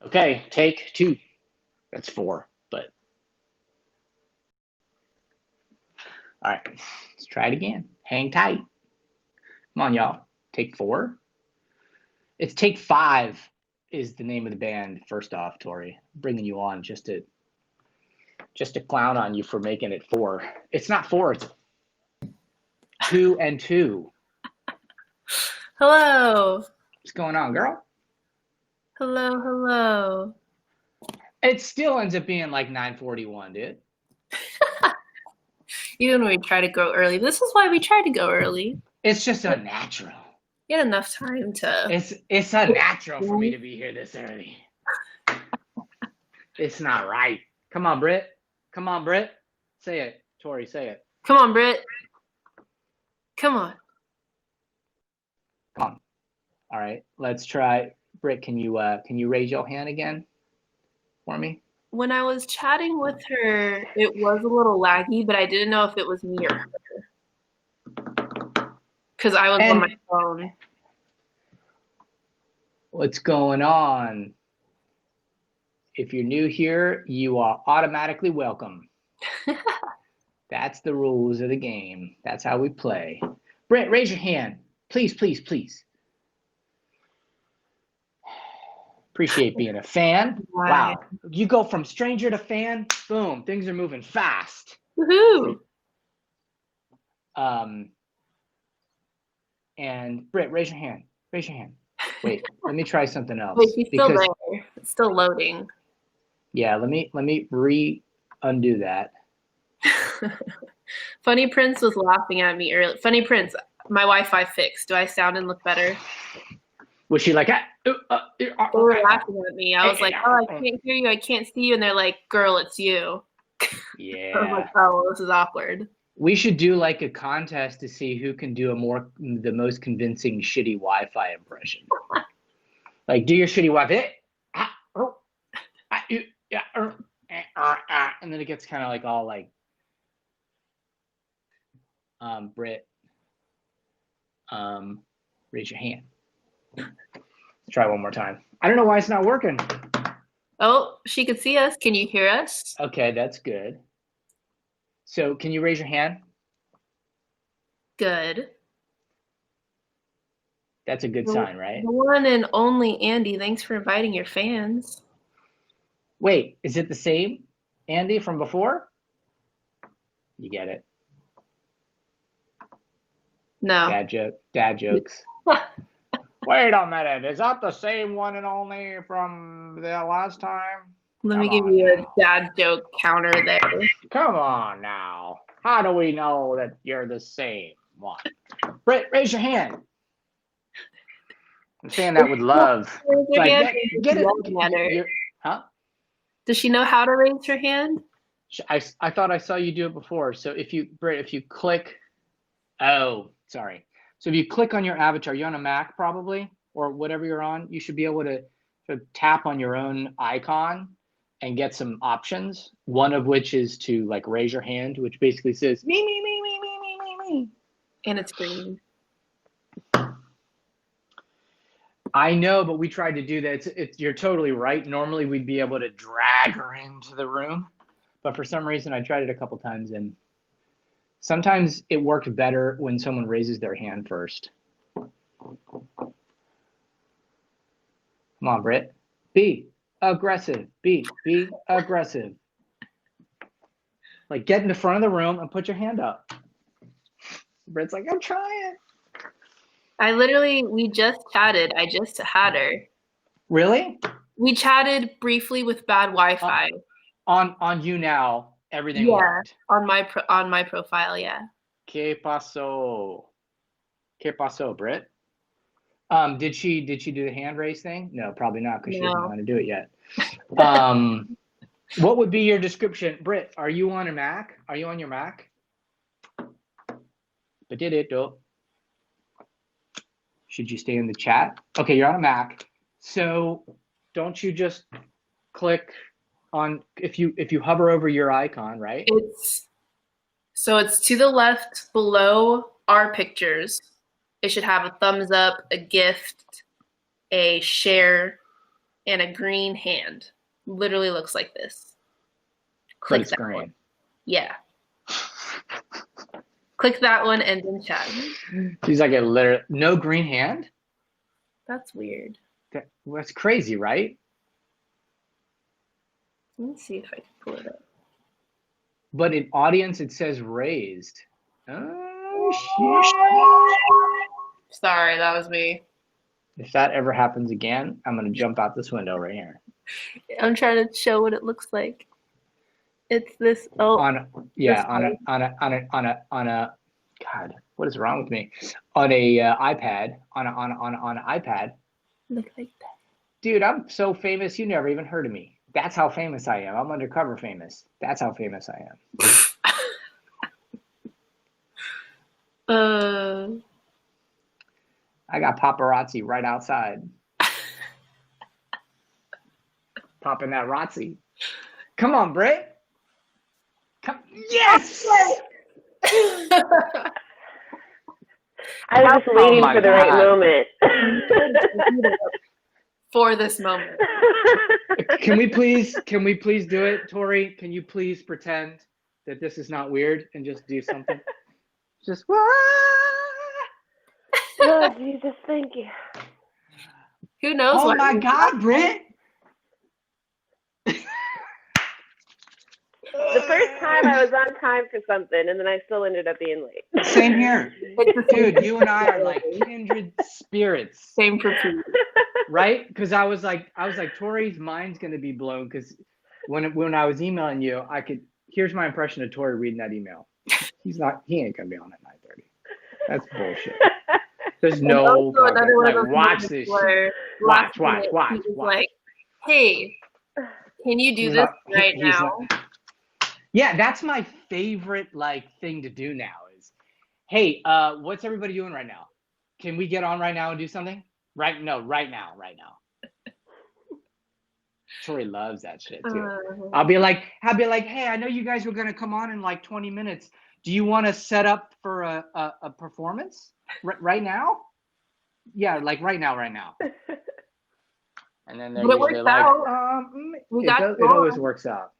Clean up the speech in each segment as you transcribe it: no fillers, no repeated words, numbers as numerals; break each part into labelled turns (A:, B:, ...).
A: Okay, take 2. That's 4, but. All right, let's try it again. Hang tight. Come on, y'all. Take 4. It's take 5 is the name of the band, first off, Tori. I'm bringing you on just to clown on you for making it 4. It's not 4, it's 2 and 2.
B: Hello.
A: What's going on, girl?
B: Hello, hello.
A: It still ends up being like 9:41, dude.
B: Even when we try to go early. This is why we try to go early.
A: It's just unnatural.
B: You had enough time to...
A: It's unnatural for me to be here this early. It's not right. Come on, Britt. Come on, Britt. Say it. Tori, say it.
B: Come on, Britt. Come on.
A: Come on. All right, let's try. Britt, can you raise your hand again for me?
B: When I was chatting with her, it was a little laggy, but I didn't know if it was me or her. Because I was on my phone.
A: What's going on? If you're new here, you are automatically welcome. That's the rules of the game. That's how we play. Britt, raise your hand. Please, please, please. Appreciate being a fan. Wow. You go from stranger to fan, boom, things are moving fast.
B: Woohoo!
A: And Britt, raise your hand. Raise your hand. Wait, let me try something else.
B: Wait, she's still there. It's still loading.
A: Yeah, let me undo that.
B: Funny Prince was laughing at me earlier. Funny Prince, my Wi-Fi fixed. Do I sound and look better?
A: Was she like,
B: they were laughing at me. I was like, oh, I can't hear you. I can't see you. And they're like, girl, it's you.
A: Yeah.
B: I was like, oh, this is awkward.
A: We should do like a contest to see who can do the most convincing shitty Wi-Fi impression. Like, do your shitty Wi-Fi. And then it gets kind of like all like, Britt, raise your hand. Let's try one more time. I don't know why it's not working.
B: Oh, she could see us. Can you hear us?
A: Okay, that's good. So can you raise your hand?
B: Good.
A: That's a good sign, right?
B: The one and only Andy, thanks for inviting your fans.
A: Wait, is it the same Andy from before? You get it.
B: No.
A: Dad jokes. Wait a minute, is that the same one and only from the last time?
B: Let me give you a dad joke counter there.
A: Come on now. How do we know that you're the same one? Britt, raise your hand. I'm saying that with love. Like, get it. Huh?
B: Does she know how to raise her hand?
A: I thought I saw you do it before. So Britt, if you click, oh, sorry. So if you click on your avatar, you're on a Mac probably, or whatever you're on, you should be able to tap on your own icon and get some options. One of which is to like raise your hand, which basically says me, me, me, me, me, me, me, me.
B: And it's green.
A: I know, but we tried to do that. You're totally right. Normally we'd be able to drag her into the room, but for some reason I tried it a couple times and sometimes it worked better when someone raises their hand first. Come on, Britt. Be aggressive. Be aggressive. Like, get in the front of the room and put your hand up. Britt's like, I'm trying.
B: We just chatted. I just had her.
A: Really?
B: We chatted briefly with bad Wi-Fi.
A: On you now. Everything worked.
B: On my profile, yeah.
A: ¿Qué pasó? ¿Qué pasó, Britt? Did she do the hand raise thing? No, probably not, because she doesn't know how to do it yet. What would be your description? Britt, are you on a Mac? Are you on your Mac? Should you stay in the chat? Okay, you're on a Mac. So don't you just click on, if you hover over your icon, right?
B: It's to the left below our pictures. It should have a thumbs up, a gift, a share, and a green hand. Literally looks like this.
A: But it's
B: that
A: green.
B: one. Yeah. Click that one and then chat.
A: She's like, no green hand?
B: That's weird.
A: That's crazy, right?
B: Let me see if I can pull it up.
A: But in audience, it says raised. Oh, shit.
B: Sorry, that was me.
A: If that ever happens again, I'm going to jump out this window right here.
B: I'm trying to show what it looks like. It's this. Oh, on a God, what is wrong with me? On a iPad, on an iPad. Look like that.
A: Dude, I'm so famous. You never even heard of me. That's how famous I am. I'm undercover famous. That's how famous I am. I got paparazzi right outside. Popping that Razzi. Come on, Britt. Come. Yes!
C: I was just waiting for the right moment.
B: For this moment.
A: Can we please do it, Tori? Can you please pretend that this is not weird and just do something? Just
C: Oh, Jesus, thank you.
B: Who knows?
A: Oh my God, Britt!
C: The first time I was on time for something, and then I still ended up being late.
A: Same here. Dude, you and I are like kindred spirits.
B: Same for you.
A: Right? Because I was like, Tori's mind's gonna be blown because when I was emailing you, here's my impression of Tori reading that email. He ain't gonna be on at 9:30. That's bullshit. There's no watch this shit. Watch.
B: Like, hey, can you do this right now?
A: Yeah, that's my favorite thing to do now is, hey, what's everybody doing right now? Can we get on right now and do something? Right now. Tori loves that shit too. I'll be like, hey, I know you guys were gonna come on in like 20 minutes. Do you want to set up for a performance right now? Yeah, like right now. And then they're usually like, it always works out.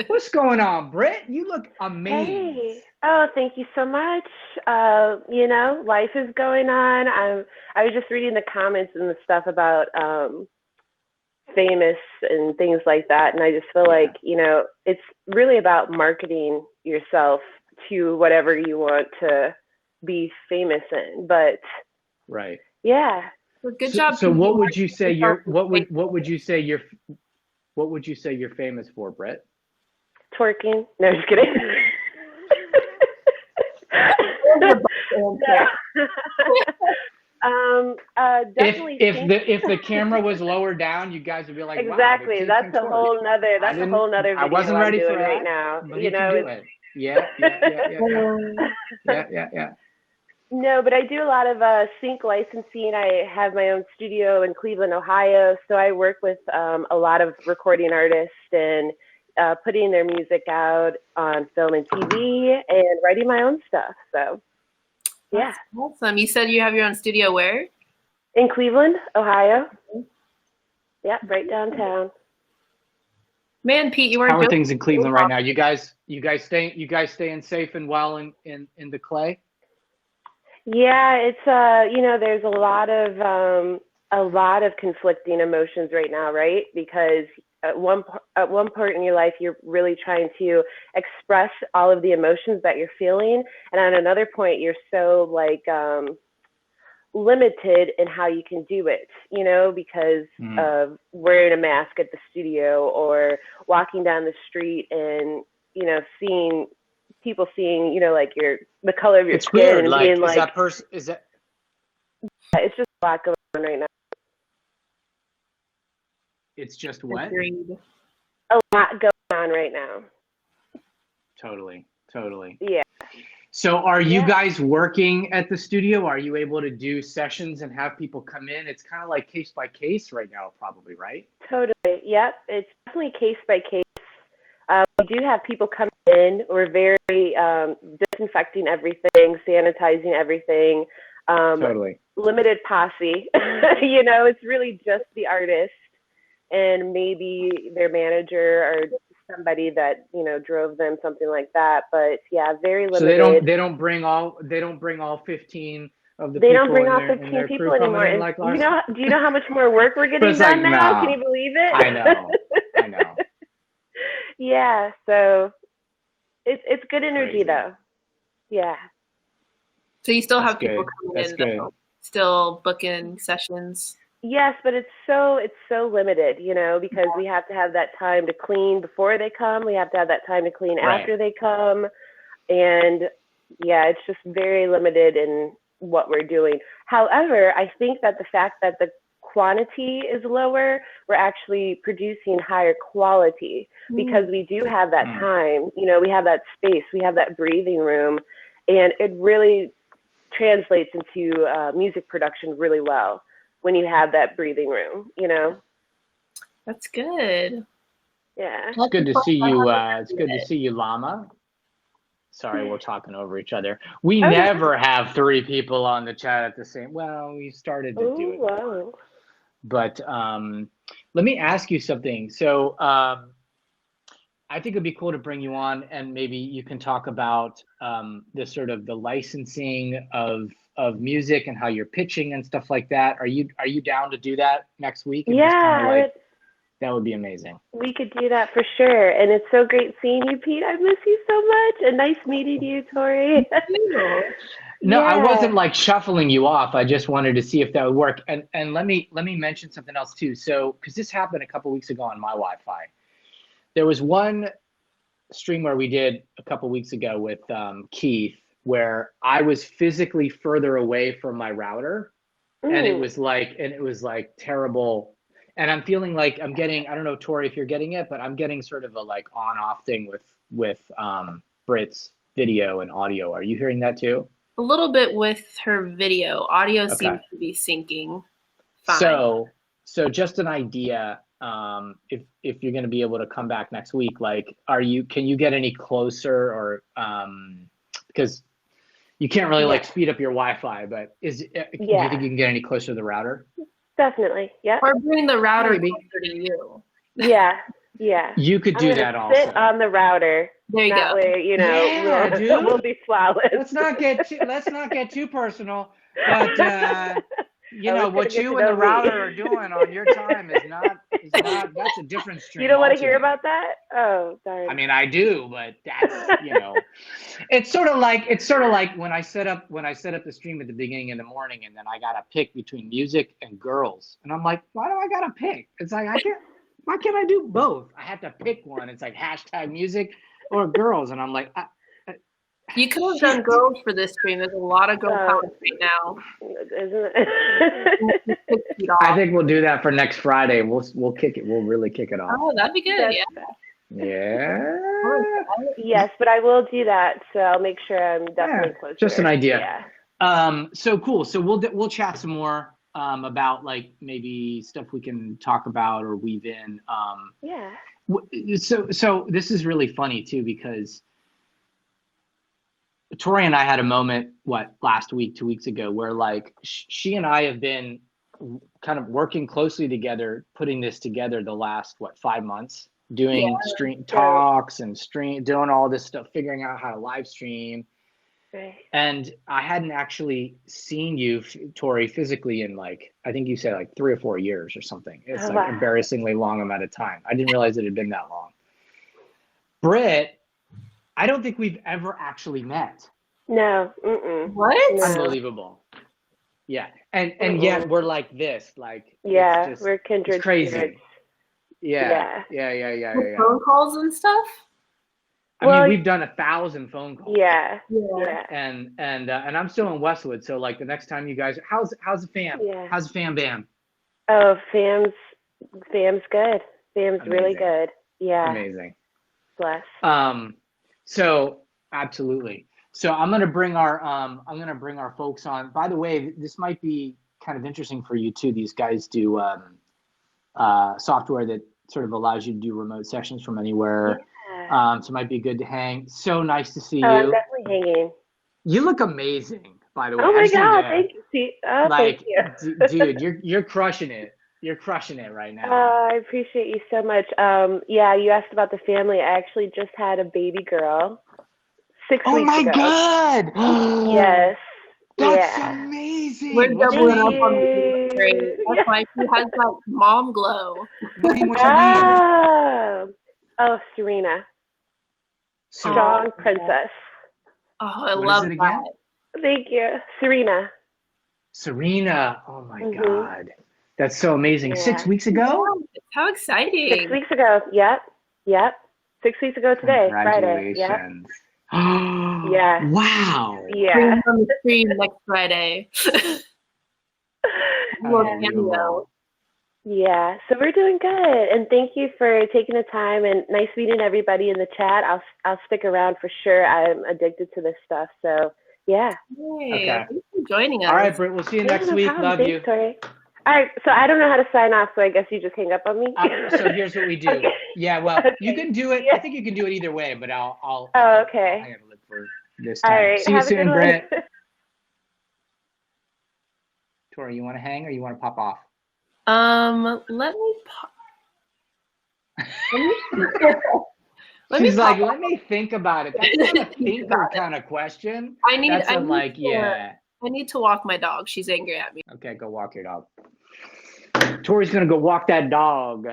A: What's going on, Britt? You look amazing.
C: Hey. Oh, thank you so much. Life is going on. I was just reading the comments and the stuff about famous and things like that, and I just feel like, it's really about marketing yourself to whatever you want to be famous in. But
A: right.
C: Yeah.
B: Well, good job.
A: So what would you say you're famous for, Britt?
C: Twerking. No, just kidding. Definitely.
A: If the camera was lower down, you guys would be like,
C: exactly.
A: Wow,
C: that's a whole nother. That's a whole nother video
A: I wasn't ready
C: I'm doing
A: for that,
C: right now.
A: But you know, can do it. Yeah.
C: No, but I do a lot of sync licensing. I have my own studio in Cleveland, Ohio. So I work with a lot of recording artists and putting their music out on film and TV and writing my own stuff. So, yeah.
B: That's awesome. You said you have your own studio where?
C: In Cleveland, Ohio. Yeah, right downtown.
B: Man, Pete, you weren't.
A: How are things in Cleveland right now? You guys staying safe and well in the clay?
C: Yeah, it's there's a lot of conflicting emotions right now, right? Because at one part in your life, you're really trying to express all of the emotions that you're feeling, and at another point, you're so limited in how you can do it, because of wearing a mask at the studio or walking down the street and seeing people seeing the color of your skin
A: weird.
C: And being
A: is that
C: it's just a lot going on right now.
A: It's just what?
C: A lot going on right now.
A: Totally.
C: Yeah.
A: So are you guys working at the studio? Are you able to do sessions and have people come in? It's kind of like case by case right now, probably, right?
C: Totally. Yep. It's definitely case by case. We do have people come in. We're very disinfecting everything, sanitizing everything.
A: Totally.
C: Limited posse. It's really just the artist and maybe their manager or somebody that, you know, drove them, something like that. But yeah, very
A: So
C: limited.
A: they don't bring all 15 of the
C: They don't
A: people
C: bring
A: in
C: all
A: their
C: 15
A: crew
C: people
A: coming
C: anymore.
A: in
C: And
A: like
C: you
A: last.
C: know, do you know how much more work we're
A: But
C: getting
A: it's like,
C: done now? Can
A: nah,
C: you believe it?
A: I know.
C: Yeah, so it's good energy
A: Crazy.
C: though. Yeah.
B: So you still
A: That's
B: have people
A: good.
B: coming
A: That's
B: in
A: good.
B: though, still booking sessions.
C: Yes, but it's so limited, you know, because we have to have that time to clean before they come. We have to have that time to clean
A: Right.
C: after they come. And yeah, it's just very limited in what we're doing. However, I think that the fact that the quantity is lower, we're actually producing higher quality because we do have that time, you know, we have that space, we have that breathing room, and it really translates into music production really well when you have that breathing room, you know?
B: That's good.
C: Yeah.
A: It's good to see you. It's good to see you, Llama. Sorry, we're talking over each other. We
C: Okay.
A: never have 3 people on the chat at the same. Well, we started to do
C: Oh,
A: it,
C: wow.
A: but let me ask you something. So I think it'd be cool to bring you on, and maybe you can talk about the sort of the licensing of music and how you're pitching and stuff like that. Are you down to do that next week? And just kind of
C: Yeah,
A: like that would be amazing.
C: we could do that for sure. And it's so great seeing you, Pete. I miss you so much. And nice meeting you, Tori.
A: No, I
C: Yeah.
A: wasn't like shuffling you off. I just wanted to see if that would work. And let me mention something else too. So, because this happened a couple weeks ago on my Wi-Fi. There was one stream where we did a couple weeks ago with Keith, where I was physically further away from my router, and it was like terrible. And I'm feeling like I'm getting, I don't know, Tori, if you're getting it, but I'm getting sort of a like on-off thing with Britt's video and audio. Are you hearing that too?
B: A little bit with her video. Audio
A: Okay.
B: seems to be syncing fine.
A: So just an idea, if you're going to be able to come back next week, like, can you get any closer, or because you can't really like speed up your Wi-Fi, but do you think you can get any closer to the router?
C: Definitely. Yeah.
B: Or bring the router
A: Maybe.
B: closer to you.
C: Yeah. Yeah.
A: You could do that also.
C: Sit on the router.
B: There you
C: that
B: go.
C: way, you know,
A: Yeah, dude.
C: we'll be flawless.
A: Let's not get too personal, but you know what you and the router are doing on your time is not that's a different stream.
C: You don't want to hear
A: altogether.
C: about that? Oh, darn.
A: I mean, I do, but that's, you know, it's sort of like when I set up the stream at the beginning in the morning, and then I got to pick between music and girls, and I'm like, why do I got to pick? It's like why can't I do both? I have to pick one. It's like #music or girls, and I'm like,
B: You could have done girls for this stream. There's a lot of girl comments right now.
C: Isn't it?
A: I think we'll do that for next Friday. We'll kick it. We'll really kick it off.
B: Oh, that'd be good.
A: Yeah.
C: Yes, but I will do that. So I'll make sure I'm definitely closer.
A: Just an idea.
C: Yeah.
A: So cool. So we'll chat some more about like maybe stuff we can talk about or weave in.
C: Yeah.
A: So this is really funny too, because Tori and I had a moment, last week, 2 weeks ago, where like she and I have been kind of working closely together, putting this together the last 5 months, doing stream talks and doing all this stuff, figuring out how to live stream.
C: Right.
A: And I hadn't actually seen you, Tori, physically in I think you said 3 or 4 years or something. It's embarrassingly long amount of time. I didn't realize it had been that long. Britt, I don't think we've ever actually met.
C: No. Mm-mm.
B: What?
C: No.
A: Unbelievable. Yeah. And yet we're like this.
C: Yeah,
A: it's just,
C: we're kindred
A: it's crazy.
C: spirits.
A: Yeah.
B: With phone calls and stuff?
A: I mean, we've done 1,000 phone calls.
C: Yeah.
A: And I'm still in Westwood, so the next time you guys, how's the fam?
C: Yeah.
A: How's the fam bam?
C: Oh, fam's good. Fam's
A: Amazing.
C: really good. Yeah.
A: Amazing.
C: Bless.
A: So absolutely. So I'm gonna bring our folks on. By the way, this might be kind of interesting for you too. These guys do software that sort of allows you to do remote sessions from anywhere.
C: Yeah.
A: So it might be good to hang. So nice to see you.
C: I'm definitely hanging.
A: You look amazing, by the way.
C: Oh my God! Thank you. Oh, thank you.
A: Dude, you're crushing it. You're crushing it right now.
C: I appreciate you so much. Yeah, you asked about the family. I actually just had a baby girl 6
A: Oh
C: weeks
A: my
C: ago.
A: God!
C: Yes.
A: That's
C: Yeah.
A: amazing.
B: We're
A: What's her
B: doubling up
A: name?
B: on the baby trait.
C: You.
B: That's why she has like mom glow.
A: What's her name?
C: Oh, Serena.
A: Ser-
C: Strong princess.
B: Oh, I
A: What
B: love
A: is it again?
B: that.
C: Thank you. Serena.
A: Serena. Oh my
C: Mhm.
A: God. That's so amazing.
C: Yeah.
A: 6 weeks ago?
B: How
C: 6
B: exciting.
C: weeks ago. Yep. 6 weeks ago today, Friday. Yep.
A: Congratulations.
C: Yeah.
A: Wow.
C: Yeah.
B: Bring it on the stream next Friday. Little
A: Unbelievable.
B: cameo.
C: Yeah, so we're doing good, and thank you for taking the time. And nice meeting everybody in the chat. I'll stick around for sure. I'm addicted to this stuff, so yeah.
B: Hey,
A: Okay.
B: thanks for joining us.
A: All right, Britt. We'll see you next
C: no
A: week.
C: problem.
A: Love
C: Thanks,
A: you.
C: Tori. All right, so I don't know how to sign off, so I guess you just hang up on me.
A: So here's what we do.
C: Okay.
A: Yeah, well,
C: Okay.
A: you can do it.
C: Yeah.
A: I think you can do it either way, but I'll
C: Oh, okay.
A: handle it for this
C: All
A: time.
C: right,
A: See you
C: have a good
A: soon,
C: one.
A: Britt. Tori, you want to hang or you want to pop off?
B: Let me
A: She's like,
B: pop
A: let me think about it. That's not a thinker kind of question.
B: I need to walk my dog. She's angry at me.
A: Okay, go walk your dog. Tori's gonna go walk that dog.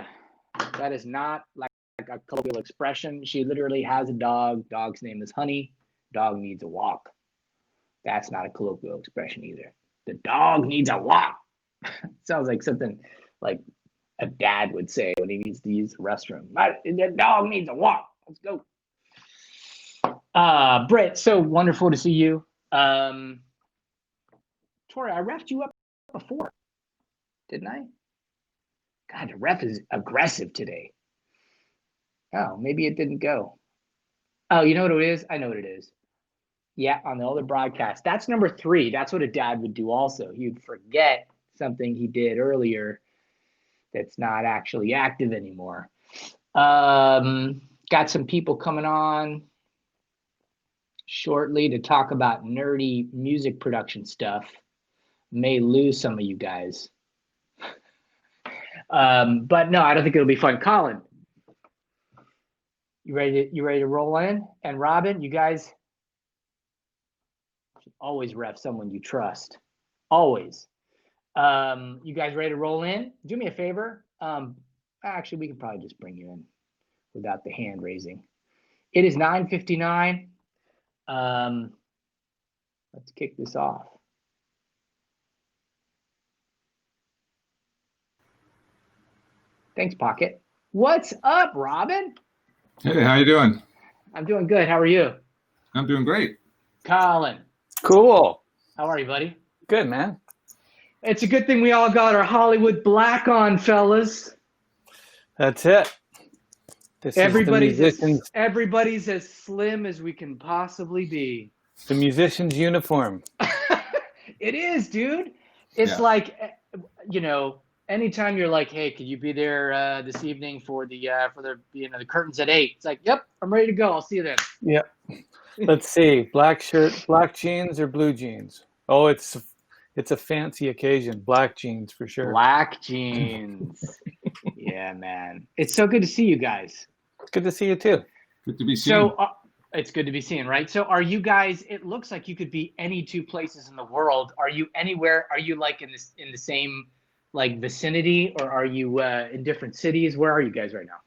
A: That is not like a colloquial expression. She literally has a dog. Dog's name is Honey. Dog needs a walk. That's not a colloquial expression either. The dog needs a walk. Sounds like something like a dad would say when he needs to use the restroom. The dog needs a walk. Let's go. Britt, so wonderful to see you. Tori, I refed you up before, didn't I? God, the ref is aggressive today. Oh, maybe it didn't go. Oh, you know what it is? I know what it is. Yeah, on the other broadcast. That's number 3. That's what a dad would do also. He would forget something he did earlier that's not actually active anymore. Got some people coming on shortly to talk about nerdy music production stuff. May lose some of you guys. But no, I don't think it'll be fun. Colin, you ready to roll in? And Robin, you guys should always ref someone you trust. Always. You guys ready to roll in? Do me a favor. Actually, we could probably just bring you in without the hand raising. It is 9:59. Let's kick this off. Thanks, Pocket. What's up, Robin?
D: Hey, how you doing?
A: I'm doing good. How are you?
D: I'm doing great.
A: Colin,
E: Cool.
A: how are you, buddy?
E: Good, man.
A: It's a good thing we all got our Hollywood black on, fellas.
E: That's it. This
A: Everybody's
E: is the musician's,
A: everybody's as slim as we can possibly be.
E: the musician's uniform.
A: It is, dude. It's
D: Yeah.
A: like, you know, anytime you're like, hey, could you be there this evening for the the curtains at 8? It's like, yep, I'm ready to go. I'll see you then.
E: Yep. Let's see. Black shirt, black jeans, or blue jeans? Oh, it's a fancy occasion. Black jeans for sure.
A: Black jeans. Yeah, man. It's so good to see you guys.
E: Good to see you too.
D: Good to be seen.
A: So it's good to be seen, right? So are you guys, it looks like you could be any 2 places in the world. Are you anywhere? Are you like in the same like vicinity, or are you in different cities? Where are you guys right now?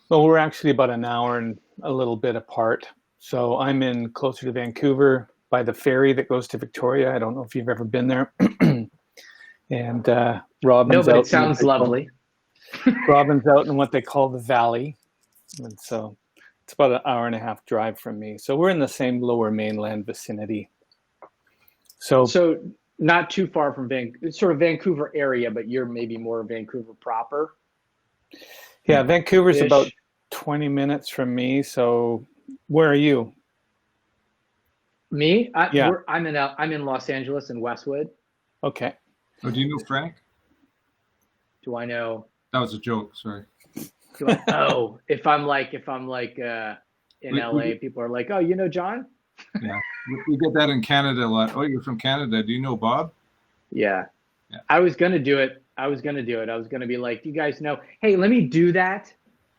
E: Well, we're actually about an hour and a little bit apart. So I'm in closer to Vancouver by the ferry that goes to Victoria. I don't know if you've ever been there. And Robin's
A: No, but
E: out
A: it sounds lovely.
E: Robin's out in what they call the valley. And so it's about an hour and a half drive from me. So we're in the same lower mainland vicinity.
A: So not too far from sort of Vancouver area, but you're maybe more Vancouver proper.
E: Yeah, Vancouver's
A: Ish.
E: about 20 minutes from me. So where are you?
A: Me?
E: Yeah.
A: I'm in Los Angeles in Westwood.
E: Okay.
D: Oh, do you know Frank?
A: Do I know?
D: That was a joke. Sorry.
A: If I'm like in LA, people are like, oh, you know John?
D: Yeah, we get that in Canada a lot. Oh, you're from Canada. Do you know Bob?
A: Yeah.
D: Yeah.
A: I was gonna do it. I was going to do it. I was going to be like, do you guys know, hey, let me do that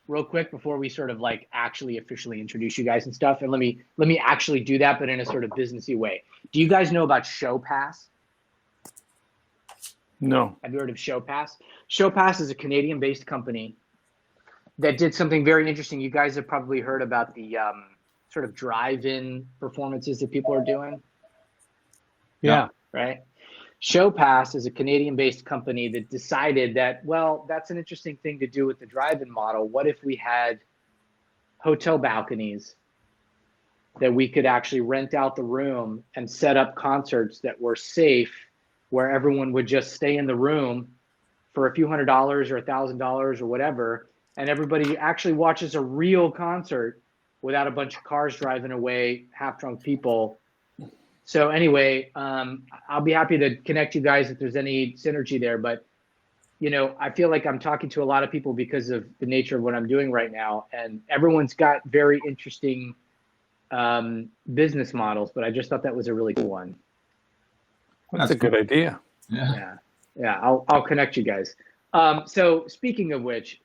A: real quick before we sort of like actually officially introduce you guys and stuff. And let me actually do that, but in a sort of businessy way. Do you guys know about ShowPass?
E: No.
A: Have you heard of ShowPass? ShowPass is a Canadian-based company that did something very interesting. You guys have probably heard about the sort of drive-in performances that people are doing.
E: Yeah.
A: Right? ShowPass is a Canadian-based company that decided that, well, that's an interesting thing to do with the drive-in model. What if we had hotel balconies that we could actually rent out the room and set up concerts that were safe, where everyone would just stay in the room for a few $100s or $1,000 or whatever, and everybody actually watches a real concert without a bunch of cars driving away, half-drunk people. So anyway, I'll be happy to connect you guys if there's any synergy there. But, you know, I feel like I'm talking to a lot of people because of the nature of what I'm doing right now. And everyone's got very interesting business models, but I just thought that was a really cool one.
E: That's a good idea.
D: Yeah.
A: Yeah, I'll connect you guys. So speaking of which,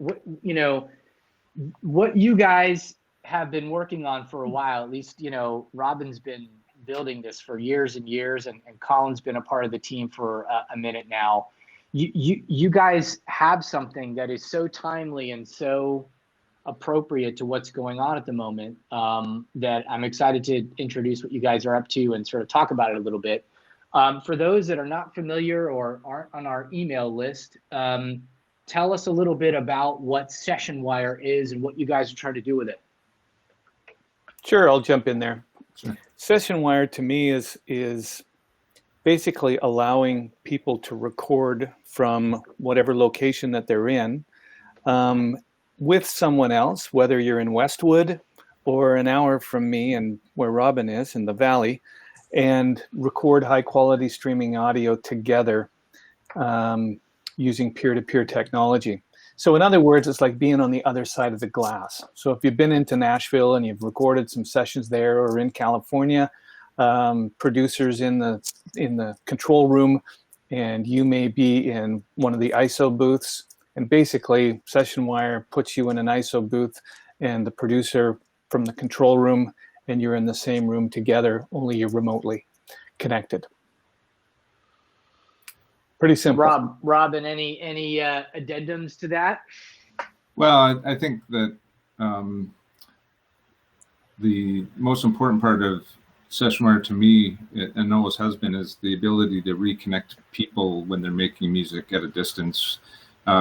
A: what you guys have been working on for a while, at least, you know, Robin's been building this for years and years, and Colin's been a part of the team for a minute now. You guys have something that is so timely and so appropriate to what's going on at the moment that I'm excited to introduce what you guys are up to and sort of talk about it a little bit. For those that are not familiar or aren't on our email list, tell us a little bit about what Sessionwire is and what you guys are trying to do with it.
E: Sure, I'll jump in there.
D: Sure.
E: Sessionwire to me is basically allowing people to record from whatever location that they're in with someone else, whether you're in Westwood or an hour from me and where Robin is in the Valley, and record high quality streaming audio together using peer-to-peer technology. So in other words, it's like being on the other side of the glass. So if you've been into Nashville and you've recorded some sessions there, or in California, producers in the control room, and you may be in one of the ISO booths, and basically Sessionwire puts you in an ISO booth and the producer from the control room, and you're in the same room together, only you're remotely connected. Pretty simple.
A: Robin, any addendums to that?
D: Well, I think that the most important part of Sessionwire to me, and always has been, is the ability to reconnect people when they're making music at a distance.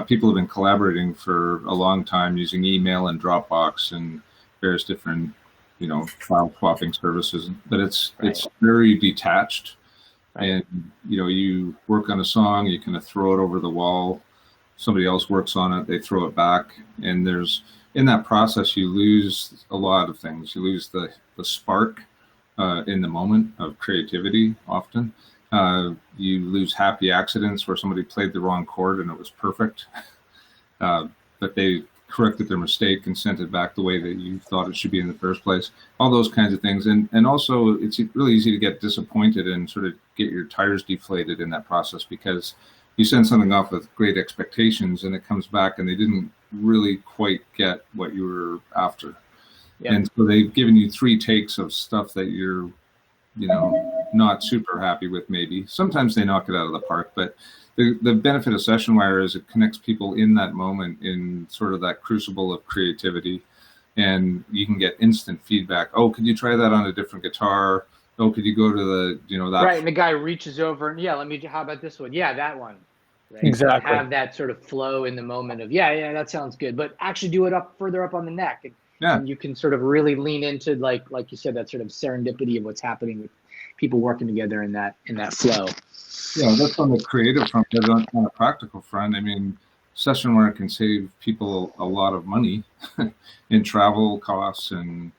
D: People have been collaborating for a long time using email and Dropbox and various different, you know, file swapping services, but it's very detached. Right. And, you know, you work on a song, you kind of throw it over the wall, somebody else works on it, they throw it back. And in that process, you lose a lot of things. You lose the spark in the moment of creativity often. You lose happy accidents where somebody played the wrong chord and it was perfect, but they corrected their mistake and sent it back the way that you thought it should be in the first place. All those kinds of things. And also it's really easy to get disappointed and sort of get your tires deflated in that process, because you send something off with great expectations and it comes back and they didn't really quite get what you were after. Yep. And so they've given you 3 takes of stuff that you're, you know, not super happy with maybe. Sometimes they knock it out of the park, but the benefit of Sessionwire is it connects people in that moment in sort of that crucible of creativity, and you can get instant feedback. Oh, could you try that on a different guitar? Oh, could you go to the, you know, that.
A: Right, and the guy reaches over and, yeah, how about this one? Yeah, that one. Right?
E: Exactly.
A: Have that sort of flow in the moment of, yeah, that sounds good, but actually do it further up on the neck. And you can sort of really lean into, like you said, that sort of serendipity of what's happening with people working together in that flow.
D: Yeah, that's on the creative front. But on a practical front, I mean, Sessionwire can save people a lot of money in travel costs and,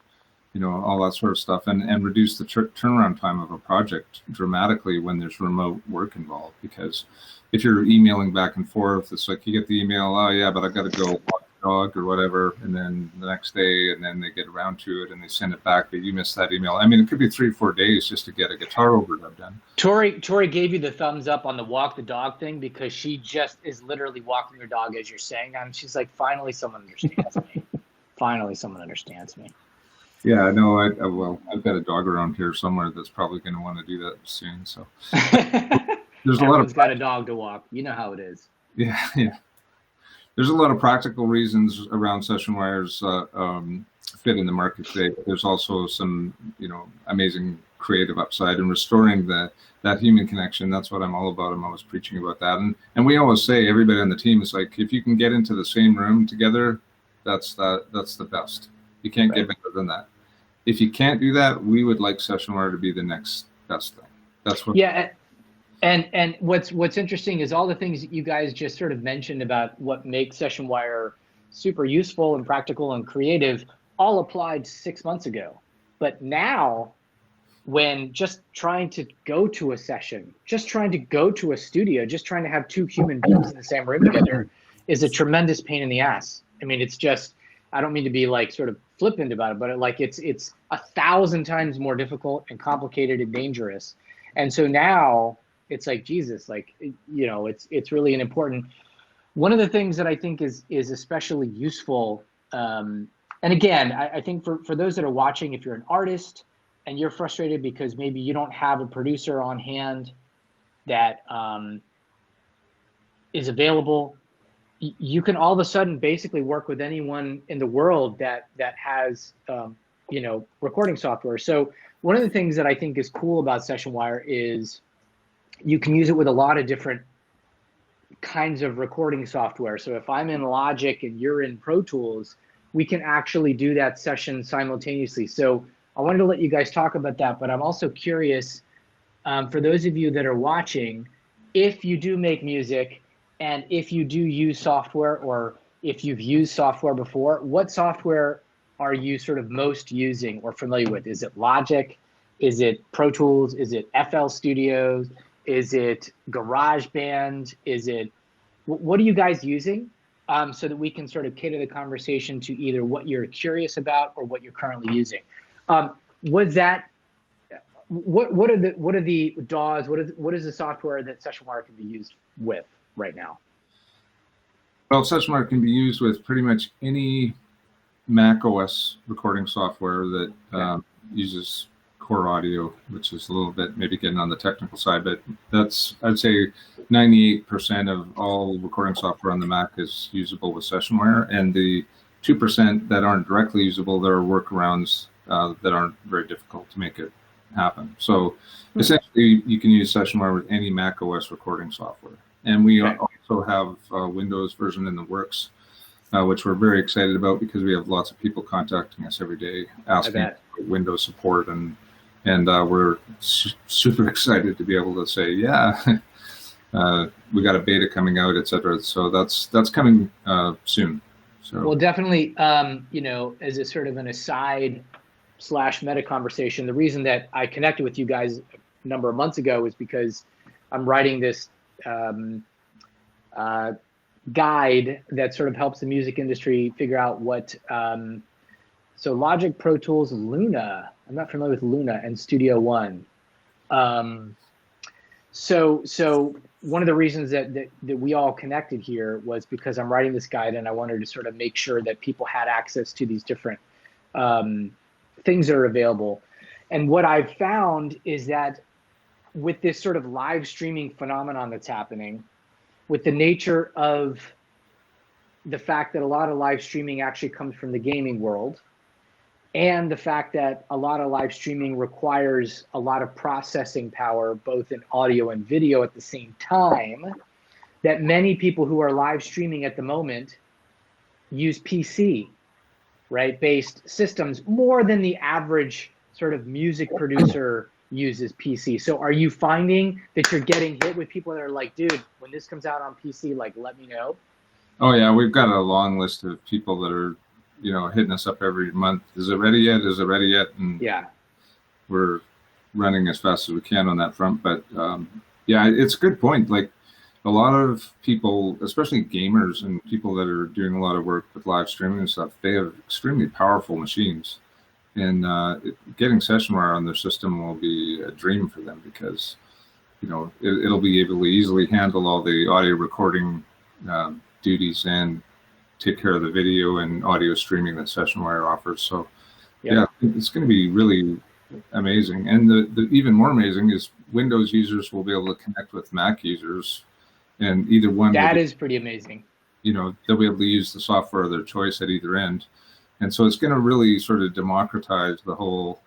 D: you know, all that sort of stuff, and reduce the turnaround time of a project dramatically when there's remote work involved. Because if you're emailing back and forth, it's like you get the email, oh yeah, but I got to go watch dog or whatever, and then the next day, and then they get around to it and they send it back, but you missed that email. I mean, it could be 3 or 4 days just to get a guitar overdub done.
A: Tori gave you the thumbs up on the walk the dog thing because she just is literally walking her dog as you're saying that. And she's like, finally someone understands me. Finally someone understands me.
D: Yeah, no, well, I've got a dog around here somewhere that's probably going to want to do that soon. So there's a lot of
A: got a dog to walk. You know how it is.
D: Yeah. There's a lot of practical reasons around Sessionwire's fit in the market today. But there's also some, amazing creative upside and restoring that human connection. That's what I'm all about. I'm always preaching about that. And we always say, everybody on the team is like, if you can get into the same room together, that's the best. You can't get better than that. If you can't do that, we would like Sessionwire to be the next best thing. That's what.
A: Yeah. And what's interesting is all the things that you guys just sort of mentioned about what makes Sessionwire super useful and practical and creative all applied 6 months ago. But now, when just trying to go to a session, just trying to go to a studio, just trying to have two human beings in the same room together is a tremendous pain in the ass. I mean, it's just, I don't mean to be like sort of flippant about it, but it's 1,000 times more difficult and complicated and dangerous. And so now it's like, Jesus, it's really an important. One of the things that I think is especially useful, and again, I think for those that are watching, if you're an artist and you're frustrated because maybe you don't have a producer on hand that is available, you can all of a sudden basically work with anyone in the world that has recording software. So one of the things that I think is cool about Sessionwire is you can use it with a lot of different kinds of recording software. So if I'm in Logic and you're in Pro Tools, we can actually do that session simultaneously. So I wanted to let you guys talk about that, but I'm also curious, for those of you that are watching, if you do make music and if you do use software, or if you've used software before, what software are you sort of most using or familiar with? Is it Logic? Is it Pro Tools? Is it FL Studios? Is it GarageBand? Is it, what are you guys using? So that we can sort of cater the conversation to either what you're curious about or what you're currently using. What are the DAWs? What is the software that Sessionwire can be used with right now?
D: Well, Sessionwire can be used with pretty much any Mac OS recording software that uses Core Audio, which is a little bit maybe getting on the technical side, but that's, I'd say 98% of all recording software on the Mac is usable with Sessionwire, and the 2% that aren't directly usable, there are workarounds that aren't very difficult to make it happen. So essentially, you can use Sessionwire with any Mac OS recording software. And we also have a Windows version in the works, which we're very excited about because we have lots of people contacting us every day asking for Windows support, and we're super excited to be able to say, we got a beta coming out, etc. So that's coming soon. So
A: well, definitely, as a sort of an aside / meta conversation, the reason that I connected with you guys a number of months ago is because I'm writing this guide that sort of helps the music industry figure out what, so Logic, Pro Tools, Luna. I'm not familiar with Luna, and Studio One. So one of the reasons that we all connected here was because I'm writing this guide and I wanted to sort of make sure that people had access to these different things that are available. And what I've found is that with this sort of live streaming phenomenon that's happening, with the nature of the fact that a lot of live streaming actually comes from the gaming world, and the fact that a lot of live streaming requires a lot of processing power, both in audio and video at the same time, that many people who are live streaming at the moment use PC, right, based systems more than the average sort of music producer uses PC. So are you finding that you're getting hit with people that are like, dude, when this comes out on PC, like, let me know?
D: Oh yeah, we've got a long list of people that are, hitting us up every month. Is it ready yet? Is it ready yet? And we're running as fast as we can on that front. But it's a good point. Like, a lot of people, especially gamers and people that are doing a lot of work with live streaming and stuff, they have extremely powerful machines. And getting Sessionwire on their system will be a dream for them because, you know, it'll be able to easily handle all the audio recording duties and take care of the video and audio streaming that Sessionwire offers. So, yeah, it's going to be really amazing. And the even more amazing is Windows users will be able to connect with Mac users, and either one.
A: That is pretty amazing.
D: You know, they'll be able to use the software of their choice at either end. And so it's going to really sort of democratize the whole,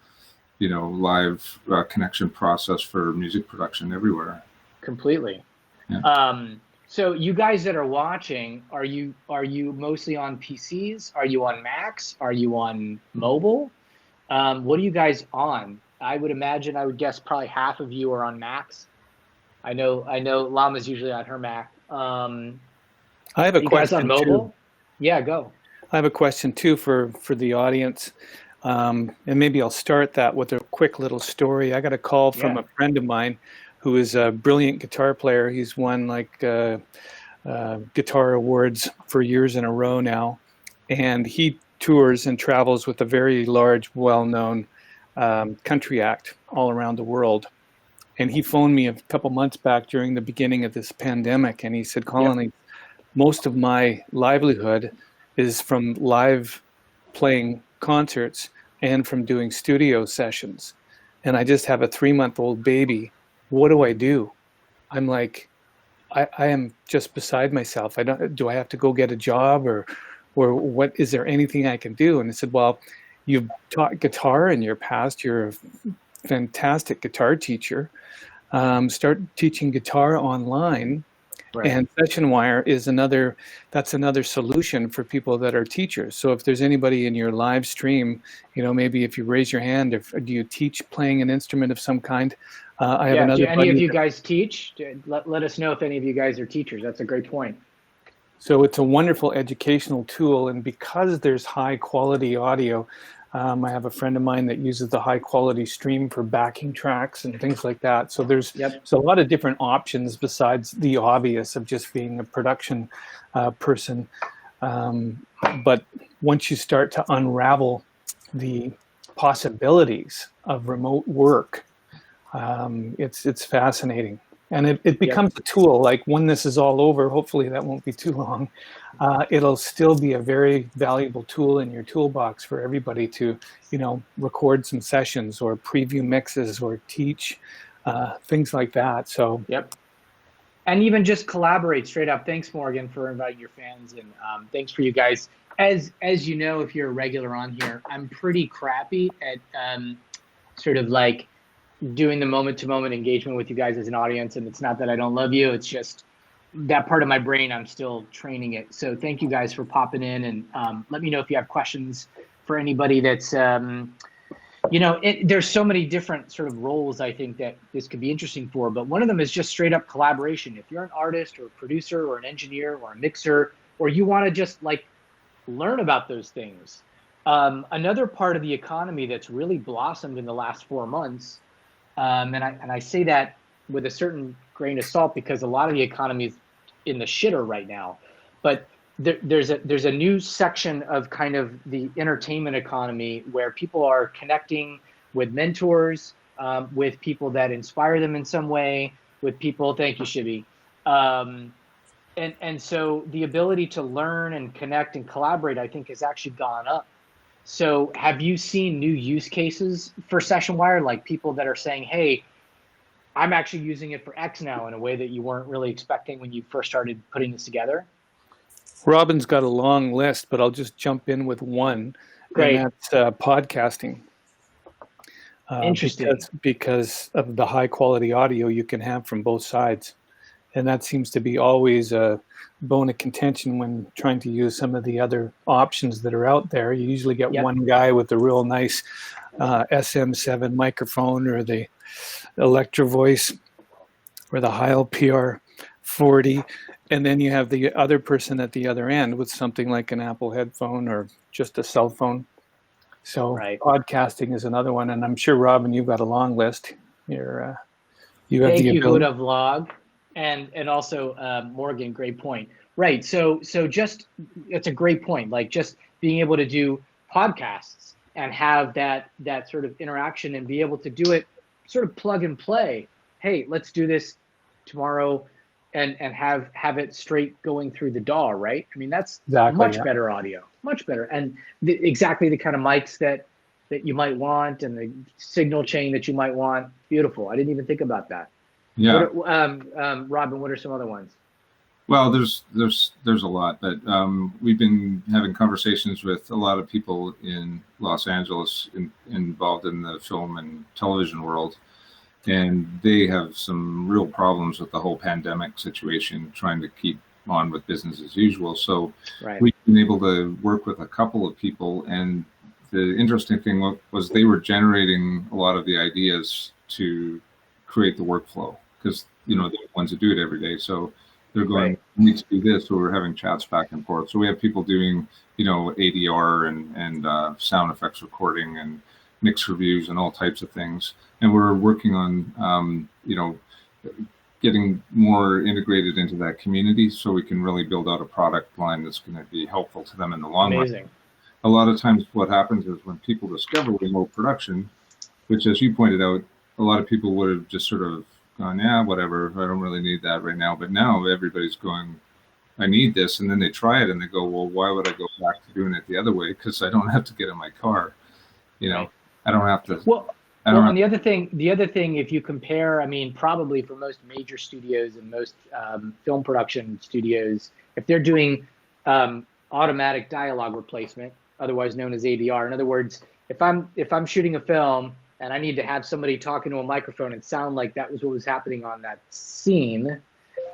D: you know, live connection process for music production everywhere.
A: Completely.
D: Yeah.
A: So you guys that are watching, are you mostly on PCs? Are you on Macs? Are you on mobile? What are you guys on? I would guess probably half of you are on Macs. I know Llama's usually on her Mac.
E: I have a
A: you guys
E: question
A: on mobile?
E: too.
A: Yeah, go.
E: I have a question too for the audience. And maybe I'll start that with a quick little story. I got a call from a friend of mine who is a brilliant guitar player. He's won like guitar awards for years in a row now. And he tours and travels with a very large, well-known country act all around the world. And he phoned me a couple months back during the beginning of this pandemic. And he said, Colin, most of my livelihood is from live playing concerts and from doing studio sessions. And I just have a 3-month-old baby. What do I do? I'm like, I am just beside myself. Do I have to go get a job or what, is there anything I can do? And I said, well, you've taught guitar in your past. You're a fantastic guitar teacher. Start teaching guitar online. Right. And Sessionwire is another solution for people that are teachers. So if there's anybody in your live stream, you know, maybe if you raise your hand, do you teach playing an instrument of some kind? I have another.
A: Do any of you guys teach? Let us know if any of you guys are teachers. That's a great point.
E: So it's a wonderful educational tool, and because there's high quality audio, I have a friend of mine that uses the high quality stream for backing tracks and things like that. So there's a lot of different options besides the obvious of just being a production person. But once you start to unravel the possibilities of remote work, it's fascinating. And it becomes a tool. Like when this is all over, hopefully that won't be too long, it'll still be a very valuable tool in your toolbox for everybody to, you know, record some sessions or preview mixes or teach, things like that. So
A: and even just collaborate straight up. Thanks, Morgan, for inviting your fans, and thanks for you guys. As you know, if you're a regular on here, I'm pretty crappy at sort of like doing the moment-to-moment engagement with you guys as an audience. And it's not that I don't love you, it's just that part of my brain, I'm still training it. So thank you guys for popping in, and let me know if you have questions for anybody that's, you know, there's so many different sort of roles I think that this could be interesting for, but one of them is just straight up collaboration. If you're an artist or a producer or an engineer or a mixer, or you want to just like learn about those things. Another part of the economy that's really blossomed in the last 4 months, and I say that with a certain grain of salt because a lot of the economy is in the shitter right now. But there's a new section of kind of the entertainment economy where people are connecting with mentors, with people that inspire them in some way, with people. Thank you, Shibi. And so the ability to learn and connect and collaborate, I think, has actually gone up. So have you seen new use cases for Sessionwire, like people that are saying, hey, I'm actually using it for X now in a way that you weren't really expecting when you first started putting this together?
E: Robin's got a long list, but I'll just jump in with one.
A: Great.
E: And that's podcasting.
A: Interesting.
E: Because of the high quality audio you can have from both sides. And that seems to be always a bone of contention when trying to use some of the other options that are out there. You usually get one guy with a real nice SM7 microphone or the Electro Voice or the Heil PR40. And then you have the other person at the other end with something like an Apple headphone or just a cell phone. So podcasting is another one. And I'm sure, Robin, you've got a long list. You have
A: Thank
E: the
A: you,
E: ability.
A: Huda Vlog. And also Morgan, great point. Right. So just it's a great point. Like just being able to do podcasts and have that sort of interaction and be able to do it sort of plug and play. Hey, let's do this tomorrow, and have it straight going through the DAW. Right. I mean, that's much better audio, much better, and exactly the kind of mics that you might want and the signal chain that you might want. Beautiful. I didn't even think about that.
D: Yeah.
A: Robin, what are some other ones?
D: Well, there's a lot, but we've been having conversations with a lot of people in Los Angeles involved in the film and television world, and they have some real problems with the whole pandemic situation, trying to keep on with business as usual. So we've been able to work with a couple of people, and the interesting thing was they were generating a lot of the ideas to create the workflow, because they're the ones that do it every day. So they're going, we need to do this, so we're having chats back and forth. So we have people doing, ADR and sound effects recording and mix reviews and all types of things. And we're working on, getting more integrated into that community so we can really build out a product line that's going to be helpful to them in the long run. A lot of times what happens is when people discover remote production, which, as you pointed out, a lot of people would have just sort of gone, yeah, whatever, I don't really need that right now. But now everybody's going, I need this. And then they try it and they go, well, why would I go back to doing it the other way? Because I don't have to get in my car. I don't have to.
A: And the other thing, if you compare, I mean, probably for most major studios and most film production studios, if they're doing automatic dialogue replacement, otherwise known as ADR, in other words, if I'm shooting a film and I need to have somebody talking to a microphone and sound like that was what was happening on that scene,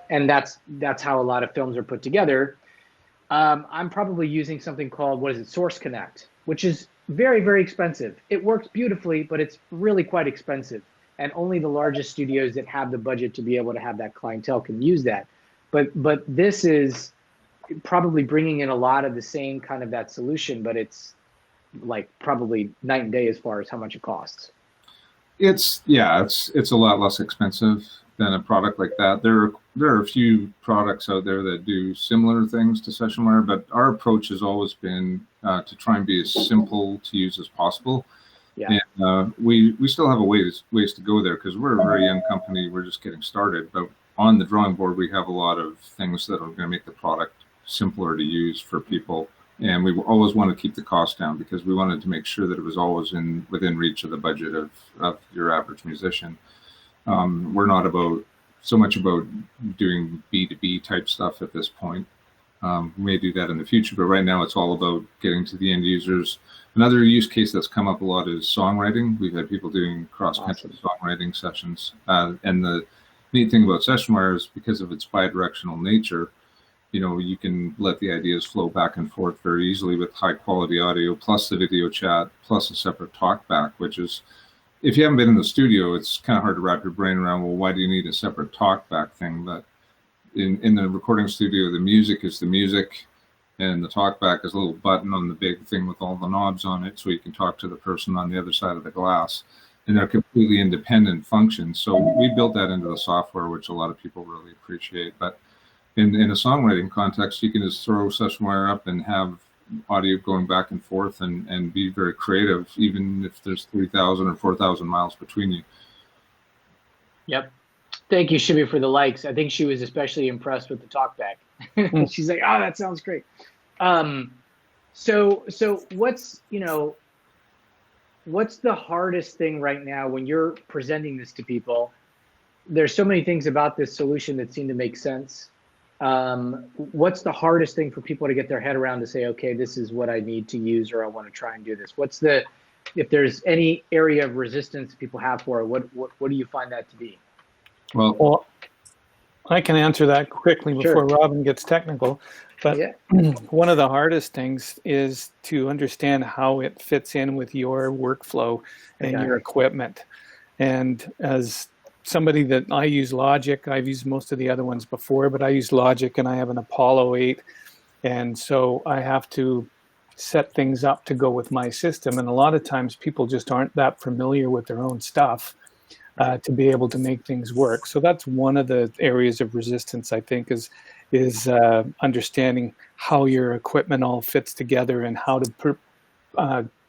A: and that's how a lot of films are put together, I'm probably using something called, Source Connect, which is very, very expensive. It works beautifully, but it's really quite expensive. And only the largest studios that have the budget to be able to have that clientele can use that. But this is probably bringing in a lot of the same kind of that solution, but it's like probably night and day as far as how much it costs.
D: It's a lot less expensive than a product like that. There are a few products out there that do similar things to Sessionwire, but our approach has always been to try and be as simple to use as possible. Yeah. And we still have a ways to go there, because we're a very young company. We're just getting started, but on the drawing board, we have a lot of things that are going to make the product simpler to use for people. And we always want to keep the cost down, because we wanted to make sure that it was always within reach of the budget of your average musician. We're not so much about doing B2B type stuff at this point. We may do that in the future, but right now it's all about getting to the end users. Another use case that's come up a lot is songwriting. We've had people doing cross-country songwriting sessions. And the neat thing about Sessionwire is, because of its bi-directional nature, you can let the ideas flow back and forth very easily with high quality audio, plus the video chat, plus a separate talkback, which is, if you haven't been in the studio, it's kind of hard to wrap your brain around, well, why do you need a separate talkback thing? But in the recording studio, the music is the music, and the talkback is a little button on the big thing with all the knobs on it, so you can talk to the person on the other side of the glass. And they're completely independent functions. So we built that into the software, which a lot of people really appreciate. But in a songwriting context, you can just throw Sessionwire up and have audio going back and forth and be very creative, even if there's 3,000 or 4,000 miles between you. Yep.
A: Thank you, Shibi, for the likes. I think she was especially impressed with the talkback. She's like, oh, that sounds great. So what's the hardest thing right now when you're presenting this to people? There's so many things about this solution that seem to make sense. What's the hardest thing for people to get their head around to say, okay, this is what I need to use, or I want to try and do this? If there's any area of resistance people have for it, what do you find that to be?
E: Well, I can answer that quickly before Robin gets technical. But one of the hardest things is to understand how it fits in with your workflow and your equipment. And as somebody that I use Logic, I've used most of the other ones before, but I use Logic and I have an Apollo 8. And so I have to set things up to go with my system. And a lot of times people just aren't that familiar with their own stuff. to be able to make things work. So that's one of the areas of resistance, I think, is understanding how your equipment all fits together and how to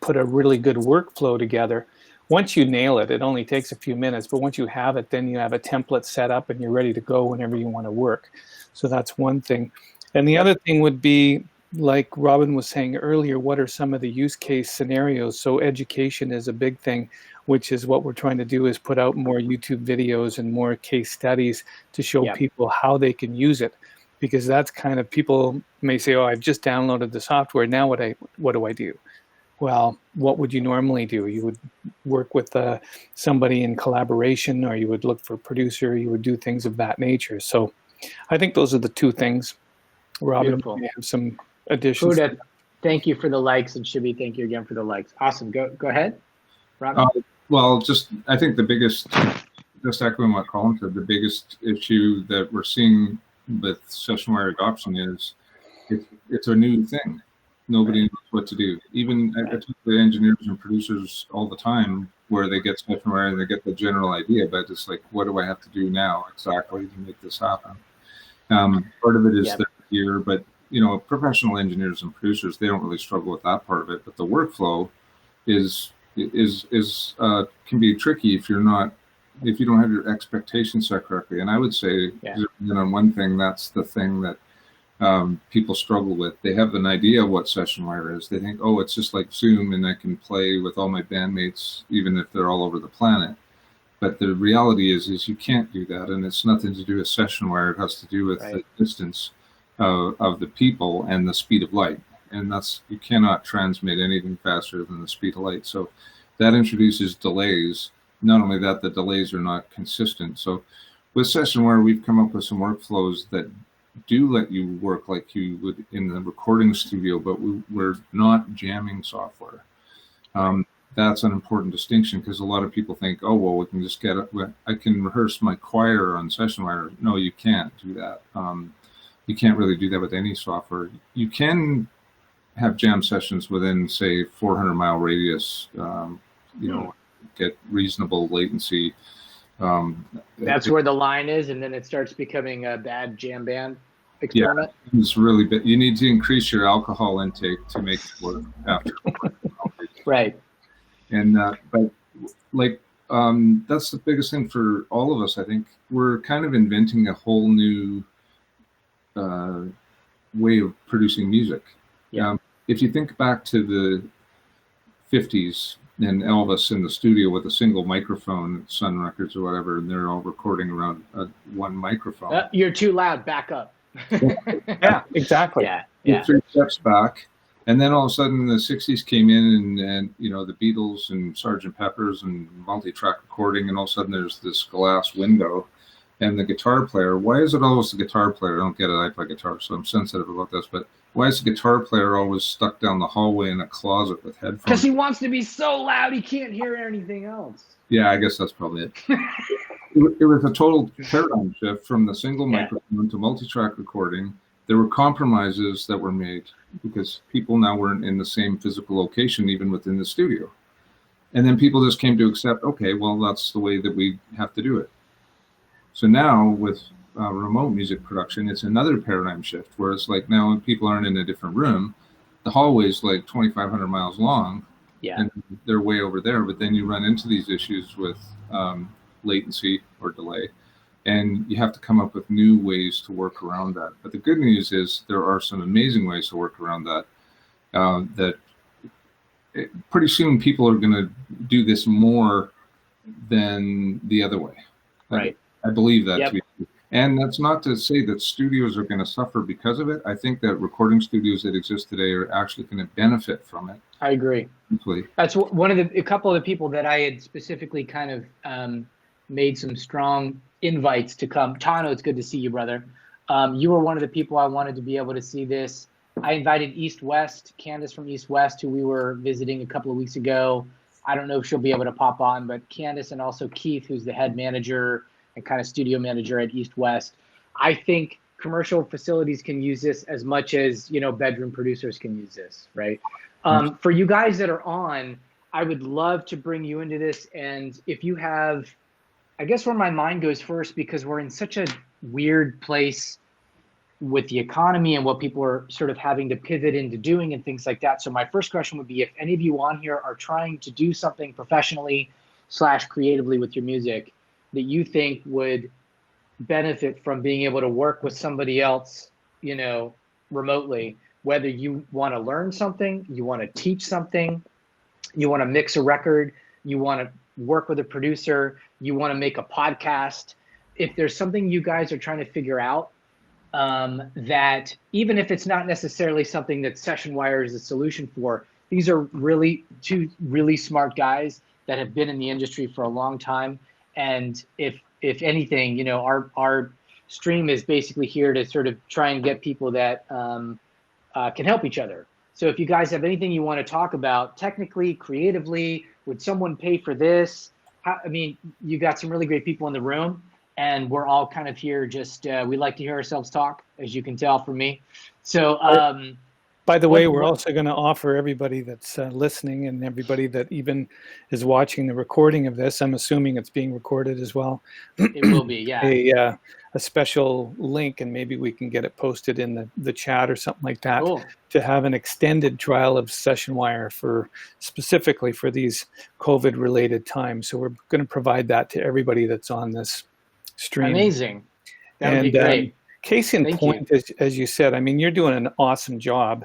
E: put a really good workflow together. Once you nail it, it only takes a few minutes, but once you have it, then you have a template set up and you're ready to go whenever you want to work. So that's one thing. And the other thing would be, like Robin was saying earlier, what are some of the use case scenarios? So education is a big thing, which is what we're trying to do, is put out more YouTube videos and more case studies to show people how they can use it. Because that's kind of, people may say, oh, I've just downloaded the software, now what do I do? Well, what would you normally do? You would work with somebody in collaboration, or you would look for a producer, you would do things of that nature. So I think those are the two things. Robin, you have some additions.
A: Huda, thank you for the likes, and Shibi, thank you again for the likes. Awesome. Go ahead, Robin.
D: Well, I think the biggest, just echoing what Colin said, the biggest issue that we're seeing with Sessionwire adoption is it's a new thing. Nobody knows what to do. Even I talk to engineers and producers all the time, where they get Sessionwire and they get the general idea, but it's like, what do I have to do now exactly to make this happen? Part of it is the gear, but professional engineers and producers, they don't really struggle with that part of it. But the workflow can be tricky if you don't have your expectations set correctly. And I would say, on one thing, that's the thing that people struggle with. They have an idea of what Sessionwire is. They think, oh, it's just like Zoom, and I can play with all my bandmates, even if they're all over the planet. But the reality is you can't do that, and it's nothing to do with Sessionwire. It has to do with the distance of the people and the speed of light. And you cannot transmit anything faster than the speed of light. So that introduces delays. Not only that, the delays are not consistent. So with Sessionwire, we've come up with some workflows that do let you work like you would in the recording studio, but we're not jamming software. That's an important distinction, because a lot of people think, oh, well, we can just I can rehearse my choir on Sessionwire. No, you can't do that. You can't really do that with any software. You can have jam sessions within, say, 400-mile radius, get reasonable latency.
A: That's where the line is, and then it starts becoming a bad jam band experiment.
D: Yeah, it's really bad. You need to increase your alcohol intake to make it work after.
A: Right.
D: And but that's the biggest thing for all of us. I think we're kind of inventing a whole new way of producing music.
A: Yeah.
D: If you think back to the 50s and Elvis in the studio with a single microphone, Sun Records or whatever, and they're all recording around one microphone.
A: You're too loud. Back up.
E: Yeah, exactly.
A: Yeah.
D: 3 steps back. And then all of a sudden the 60s came in, and the Beatles and Sgt. Pepper's and multi-track recording, and all of a sudden there's this glass window, and the guitar player, why is it always the guitar player? I don't get it. I play guitar, so I'm sensitive about this, but why is the guitar player always stuck down the hallway in a closet with headphones?
A: Because he wants to be so loud he can't hear anything else.
D: Yeah, I guess that's probably it. It was a total paradigm shift from the single microphone to multi-track recording. There were compromises that were made because people now weren't in the same physical location, even within the studio. And then people just came to accept, okay, well, that's the way that we have to do it. So now with remote music production, it's another paradigm shift, where it's like now people aren't in a different room. The hallway's like 2,500 miles long, and they're way over there. But then you run into these issues with latency or delay, and you have to come up with new ways to work around that. But the good news is there are some amazing ways to work around that. Pretty soon people are going to do this more than the other way.
A: Right.
D: I believe that to be true. And that's not to say that studios are going to suffer because of it. I think that recording studios that exist today are actually going to benefit from it.
A: I agree.
D: Simply.
A: That's a couple of the people that I had specifically kind of made some strong invites to come. Tano, it's good to see you, brother. You were one of the people I wanted to be able to see this. I invited East West, Candace from East West, who we were visiting a couple of weeks ago. I don't know if she'll be able to pop on, but Candace, and also Keith, who's the head manager and kind of studio manager at East West. I think commercial facilities can use this as much as, bedroom producers can use this, right? For you guys that are on, I would love to bring you into this. And if you have I guess where my mind goes first, because we're in such a weird place with the economy and what people are sort of having to pivot into doing and things like that. So my first question would be, if any of you on here are trying to do something professionally / creatively with your music that you think would benefit from being able to work with somebody else, you know, remotely, whether you want to learn something, you want to teach something, you want to mix a record, you want to work with a producer, you want to make a podcast. If there's something you guys are trying to figure out, that even if it's not necessarily something that Sessionwire is a solution for, these are really two really smart guys that have been in the industry for a long time. And if anything, you know, our stream is basically here to sort of try and get people that can help each other. So if you guys have anything you want to talk about technically, creatively, would someone pay for this? I mean, you got some really great people in the room, and we're all kind of here just, we like to hear ourselves talk, as you can tell from me. So,
E: by the way, we're also going to offer everybody that's listening and everybody that even is watching the recording of this, I'm assuming it's being recorded as well.
A: It will be, yeah.
E: A special link, and maybe we can get it posted in the chat or something like that,
A: cool.
E: To have an extended trial of Sessionwire for specifically for these COVID-related times. So we're going to provide that to everybody that's on this stream.
A: Amazing. That would be great.
E: Case in point, as you said, I mean, you're doing an awesome job,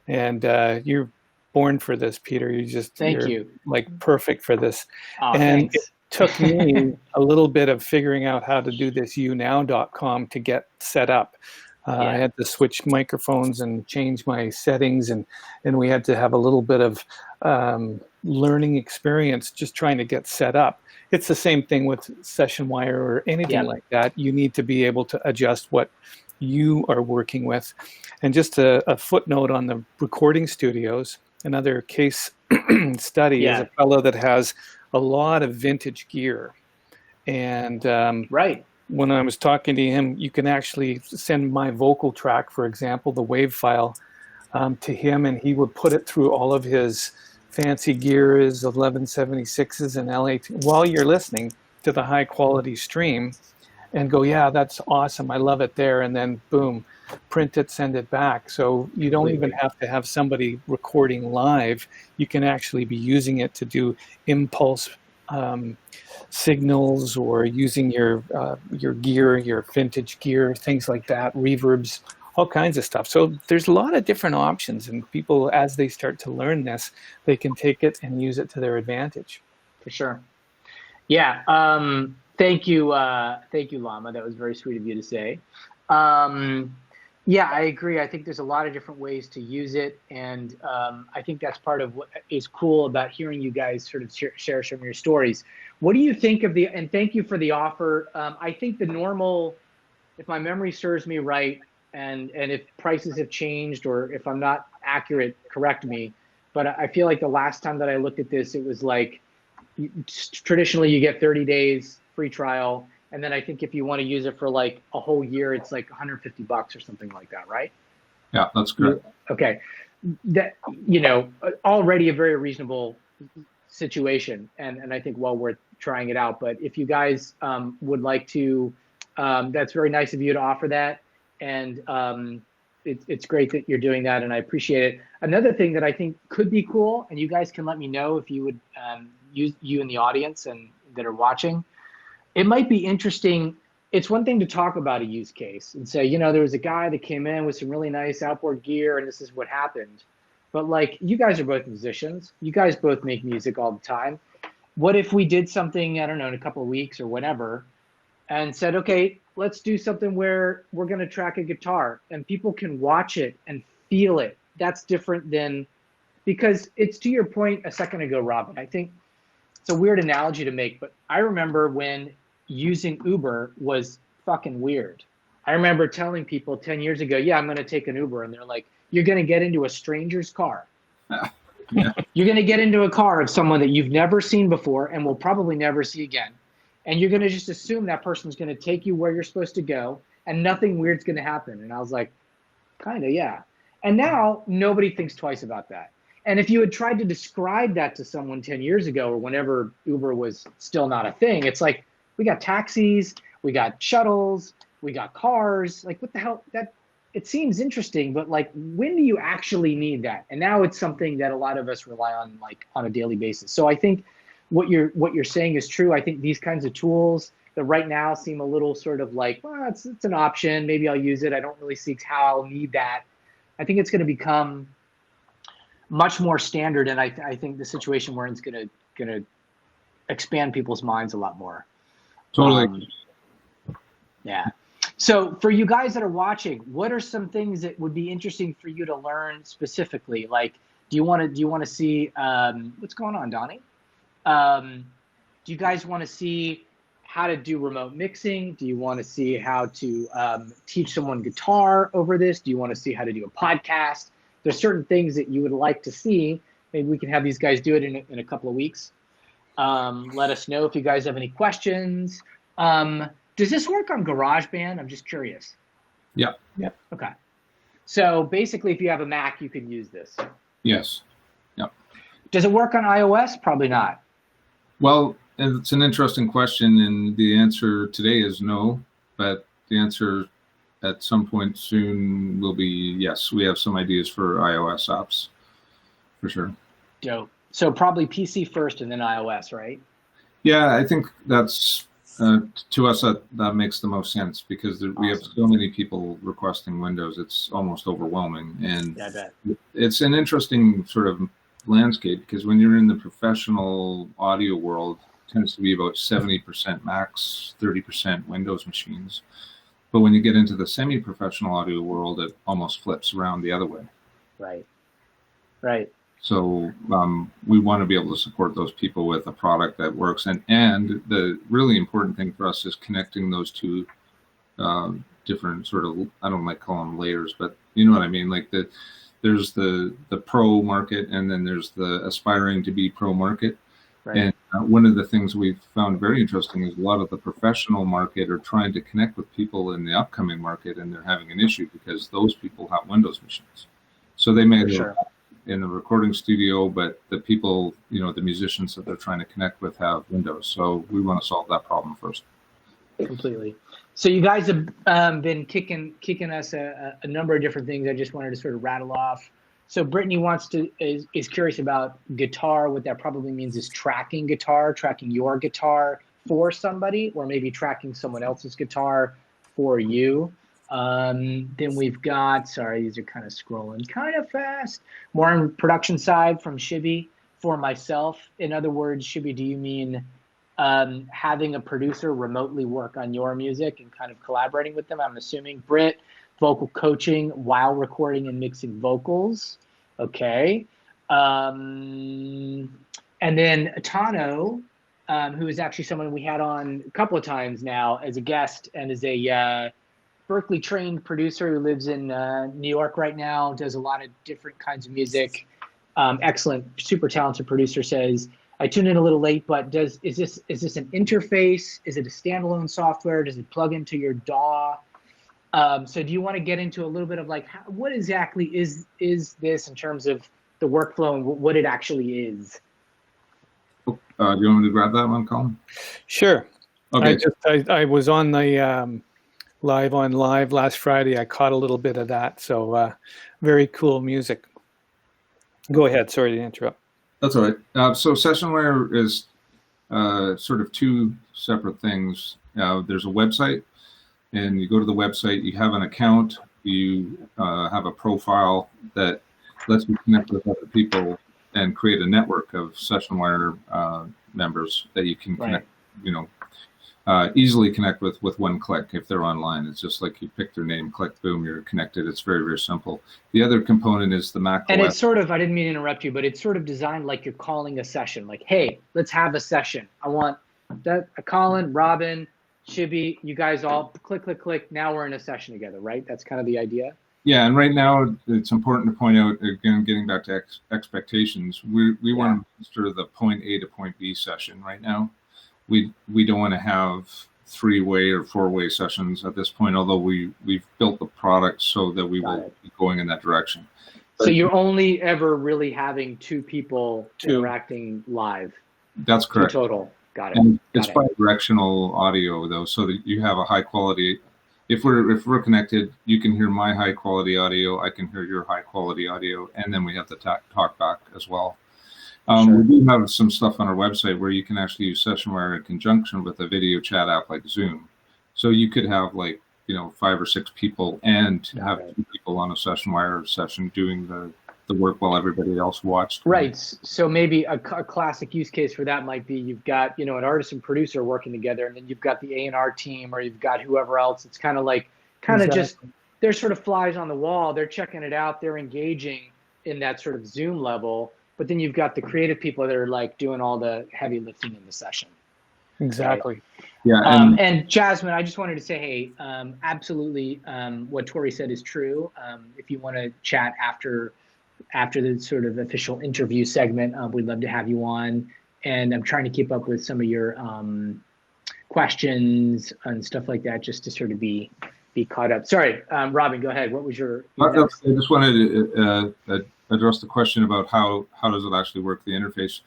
E: and you're born for this, Peter. You're like perfect for this.
A: Oh,
E: and
A: thanks.
E: It took me a little bit of figuring out how to do this younow.com to get set up. I had to switch microphones and change my settings, and we had to have a little bit of learning experience just trying to get set up. It's the same thing with Sessionwire or anything like that. You need to be able to adjust what you are working with. And just a footnote on the recording studios, another case study is a fellow that has a lot of vintage gear. And when I was talking to him, you can actually send my vocal track, for example, the WAV file, to him, and he would put it through all of his fancy gear, his 1176s and L18, while you're listening to the high quality stream, and go, yeah, that's awesome, I love it there, and then boom, print it, send it back. So you don't even have to have somebody recording live. You can actually be using it to do impulse signals, or using your gear, your vintage gear, things like that, reverbs, all kinds of stuff. So there's a lot of different options, and people, as they start to learn this, they can take it and use it to their advantage.
A: For sure. Yeah. Thank you, Llama. That was very sweet of you to say. Yeah, I agree. I think there's a lot of different ways to use it, and I think that's part of what is cool about hearing you guys sort of share some of your stories. What do you think of and thank you for the offer. I think the normal, if my memory serves me right, and if prices have changed, or if I'm not accurate, correct me, but I feel like the last time that I looked at this, it was like, traditionally you get 30 days free trial, and then I think if you want to use it for like a whole year, it's like $150 or something like that, right?
D: Yeah, that's correct.
A: Okay, that, you know, already a very reasonable situation, and I think well worth trying it out. But if you guys would like to, that's very nice of you to offer that, and it's great that you're doing that, and I appreciate it. Another thing that I think could be cool, and you guys can let me know if you would use, you in the audience and that are watching, it might be interesting. It's one thing to talk about a use case and say, you know, there was a guy that came in with some really nice outboard gear and this is what happened. But like, you guys are both musicians. You guys both make music all the time. What if we did something, I don't know, in a couple of weeks or whatever, and said, okay, let's do something where we're going to track a guitar and people can watch it and feel it. That's different than, because it's to your point a second ago, Robin, I think it's a weird analogy to make, but I remember when using Uber was fucking weird. I remember telling people 10 years ago, yeah, I'm going to take an Uber. And they're like, you're going to get into a stranger's car.
D: Yeah.
A: You're going to get into a car of someone that you've never seen before and will probably never see again. And you're going to just assume that person's going to take you where you're supposed to go and nothing weird's going to happen. And I was like, kind of, yeah. And now nobody thinks twice about that. And if you had tried to describe that to someone 10 years ago or whenever Uber was still not a thing, it's like, we got taxis, we got shuttles, we got cars. Like, what the hell? That it seems interesting, but like, when do you actually need that? And now it's something that a lot of us rely on, like, on a daily basis. So I think what you're saying is true. I think these kinds of tools that right now seem a little sort of like, well, it's an option. Maybe I'll use it. I don't really see how I'll need that. I think it's going to become much more standard, and I think the situation we're in is going to expand people's minds a lot more.
D: Totally.
A: Yeah. So for you guys that are watching, what are some things that would be interesting for you to learn specifically? Like, do you want to see what's going on, Donnie? Do you guys want to see how to do remote mixing? Do you want to see how to teach someone guitar over this? Do you want to see how to do a podcast? There's certain things that you would like to see. Maybe we can have these guys do it in a couple of weeks. Let us know if you guys have any questions. Does this work on GarageBand? I'm just curious.
D: Yeah.
E: Yep.
A: Okay. So basically, if you have a Mac, you can use this.
D: Yes. Yep.
A: Does it work on iOS? Probably not.
D: Well, it's an interesting question, and the answer today is no, but the answer at some point soon will be yes. We have some ideas for iOS apps, for sure.
A: Dope. So probably PC first and then iOS, right?
D: Yeah, I think that's, to us, that makes the most sense, because we have so many people requesting Windows. It's almost overwhelming. And
A: Yeah, I bet.
D: it's an interesting sort of landscape, because when you're in the professional audio world, it tends to be about 70% Macs, 30% Windows machines. But when you get into the semi-professional audio world, it almost flips around the other way.
A: Right. Right.
D: So we want to be able to support those people with a product that works. And the really important thing for us is connecting those two different sort of, I don't like calling them layers, but you know what I mean? Like there's the pro market, and then there's the aspiring to be pro market. Right. And one of the things we've found very interesting is a lot of the professional market are trying to connect with people in the upcoming market, and they're having an issue because those people have Windows machines. So they may have in the recording studio, but the people, the musicians that they're trying to connect with have Windows. So we want to solve that problem first.
A: Completely. So you guys have been kicking us a number of different things. I just wanted to sort of rattle off. So Brittany is curious about guitar. What that probably means is tracking your guitar for somebody, or maybe tracking someone else's guitar for you. Then we've got, sorry, these are kind of scrolling kind of fast. More on production side from Shibby for myself. In other words, Shibby, do you mean having a producer remotely work on your music and kind of collaborating with them? I'm assuming. Britt, vocal coaching while recording and mixing vocals. Okay. And then Tano, who is actually someone we had on a couple of times now as a guest, and is a Berkeley trained producer who lives in New York right now, does a lot of different kinds of music. Excellent, super talented producer. Says, I tuned in a little late, but is this an interface? Is it a standalone software? Does it plug into your DAW? So do you want to get into a little bit of like, what exactly is this in terms of the workflow and what it actually is?
D: Do you want me to grab that one, Colin?
E: Sure.
D: Okay.
E: I was on the LiveonLive last Friday. I caught a little bit of that. So very cool music. Go ahead. Sorry to interrupt.
D: That's all right. So Sessionwire is sort of two separate things. There's a website, and you go to the website, you have an account, you have a profile that lets you connect with other people and create a network of Sessionwire members that you can connect, easily connect with one click if they're online. It's just like you pick their name, click, boom, you're connected. It's very, very simple. The other component is the Mac OS.
A: And it's sort of, I didn't mean to interrupt you, but it's sort of designed like you're calling a session. Like, hey, let's have a session. I want that, Colin, Robin, Shibby, you guys all click, click, click. Now we're in a session together, right? That's kind of the idea.
D: Yeah, and right now it's important to point out, again, getting back to expectations, we want to master the point A to point B session right now. We don't want to have 3-way or 4-way sessions at this point, although we've built the product so that we will be going in that direction.
A: So you're only ever really having two people interacting live?
D: That's correct.
A: Two total. Got it.
D: And it's
A: Got it.
D: bidirectional audio though, so that you have a high quality. If we're connected, you can hear my high quality audio, I can hear your high quality audio, and then we have the talk back as well.
A: Sure.
D: We do have some stuff on our website where you can actually use Sessionwire in conjunction with a video chat app like Zoom. So you could have like, 5 or 6 people and have 2 people on a Sessionwire session doing the work while everybody else watched.
A: Right. So maybe a classic use case for that might be you've got, an artist and producer working together, and then you've got the A&R team, or you've got whoever else. It's kind of like, just, they're sort of flies on the wall. They're checking it out. They're engaging in that sort of Zoom level. But then you've got the creative people that are like doing all the heavy lifting in the session.
E: Exactly.
A: Right?
D: Yeah.
A: And Jasmine, I just wanted to say, hey, absolutely, what Tori said is true. If you want to chat after the sort of official interview segment, we'd love to have you on. And I'm trying to keep up with some of your questions and stuff like that, just to sort of be caught up. Sorry, Robin, go ahead. What was your
D: I just wanted to address the question about how does it actually work, the interface.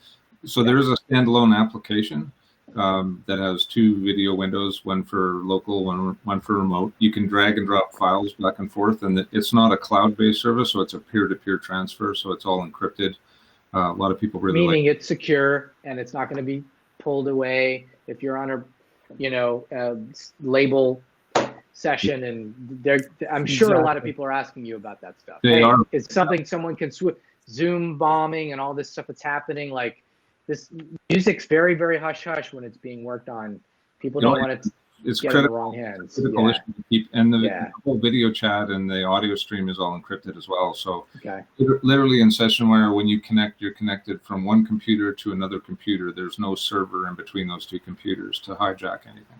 D: So there is a standalone application that has 2 video windows, one for local, one for remote. You can drag and drop files back and forth, and it's not a cloud-based service, so it's a peer-to-peer transfer, so it's all encrypted. A lot of people really
A: meaning it's secure and it's not going to be pulled away if you're on a label session, and I'm sure a lot of people are asking you about that stuff.
D: They are.
A: It's something someone can Zoom bombing and all this stuff that's happening. Like, this music's very, very hush hush when it's being worked on. People don't want it to get in the wrong hands.
D: Critical issue to keep, and the whole video chat and the audio stream is all encrypted as well. So literally in Sessionwire, when you connect, you're connected from one computer to another computer. There's no server in between those 2 computers to hijack anything.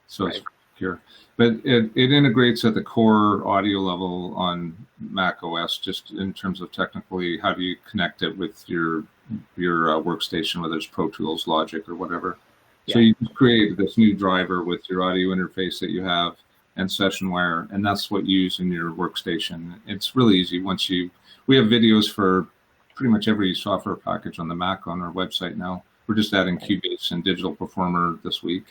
D: So it's secure. But it integrates at the core audio level on Mac OS, just in terms of technically how do you connect it with your workstation, whether it's Pro Tools, Logic, or whatever. So you create this new driver with your audio interface that you have and Sessionwire, and that's what you use in your workstation. It's really easy. We have videos for pretty much every software package on the Mac on our website now. We're just adding Cubase and Digital Performer this week.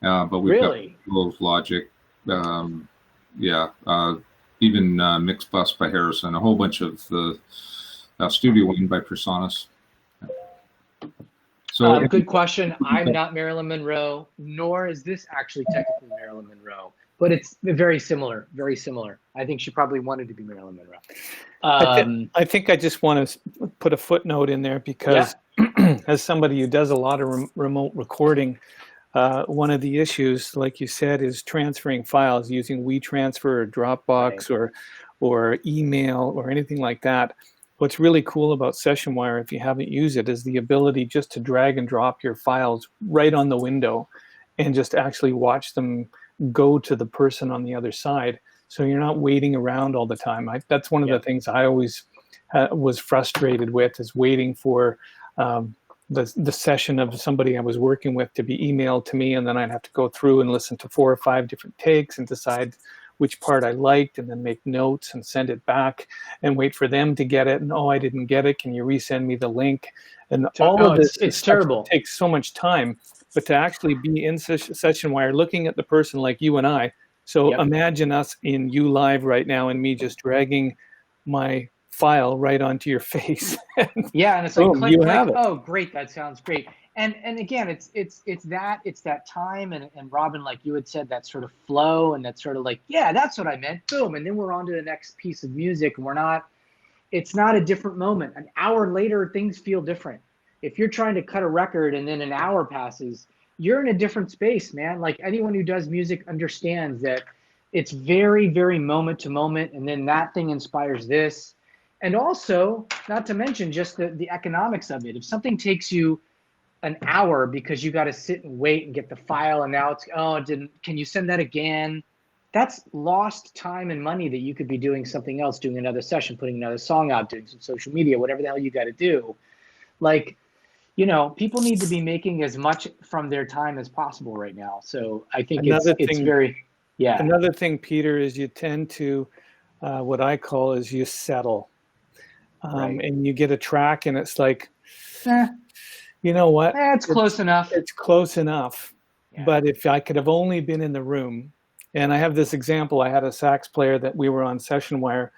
D: But we've got Tools, Logic, even Mixbus by Harrison, a whole bunch of the Studio One by Presonus. So
A: good question. I'm not Marilyn Monroe, nor is this actually technically Marilyn Monroe, but it's very similar, very similar. I think she probably wanted to be Marilyn Monroe.
E: I think I just want to put a footnote in there because as somebody who does a lot of remote recording, one of the issues, like you said, is transferring files using WeTransfer or Dropbox or email or anything like that. What's really cool about Sessionwire, if you haven't used it, is the ability just to drag and drop your files right on the window and just actually watch them go to the person on the other side. So you're not waiting around all the time. That's one of the things I always was frustrated with, is waiting for the session of somebody I was working with to be emailed to me, and then I'd have to go through and listen to 4 or 5 different takes and decide which part I liked, and then make notes and send it back and wait for them to get it. And I didn't get it. Can you resend me the link? And all of this,
A: it's terrible.
E: It takes so much time. But to actually be in Sessionwire, looking at the person like you and I. So imagine us in LiveonLive right now, and me just dragging my file right onto your face. And
A: it's like click, click. Oh, great, that sounds great. And again, it's that time, and Robin, like you had said, that sort of flow, and that sort of like, that's what I meant, boom, and then we're on to the next piece of music, and it's not a different moment. An hour later, things feel different. If you're trying to cut a record and then an hour passes, you're in a different space, man. Like, anyone who does music understands that it's very, very moment to moment, and then that thing inspires this. And also, not to mention just the economics of it. If something takes you an hour because you got to sit and wait and get the file, and now it's, can you send that again? That's lost time and money that you could be doing something else, doing another session, putting another song out, doing some social media, whatever the hell you got to do. Like, people need to be making as much from their time as possible right now. So I think it's very,
E: Another thing, Peter, is you tend to, what I call is you settle. And you get a track and it's like, You know what?
A: It's close enough.
E: It's close enough.
A: Yeah.
E: But if I could have only been in the room, and I have this example, I had a sax player that we were on Sessionwire,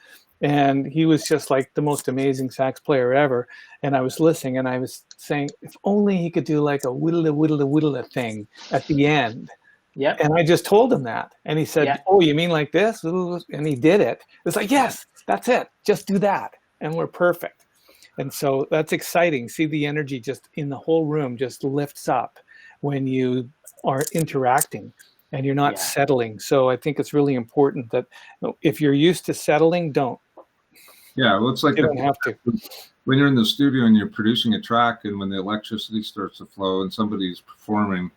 E: and he was just like the most amazing sax player ever. And I was listening, and I was saying, if only he could do like a whittle thing at the end.
A: Yep.
E: And I just told him that. And he said,
A: Yeah.
E: oh, you mean like this? And he did it. It's like, yes, that's it. Just do that. And we're perfect. And so that's exciting. See the energy just in the whole room just lifts up when you are interacting and you're not settling. So I think it's really important that if you're used to settling, don't.
D: Yeah, well, it's like
E: You don't have to.
D: when you're in the studio and you're producing a track, and when the electricity starts to flow and somebody's performing,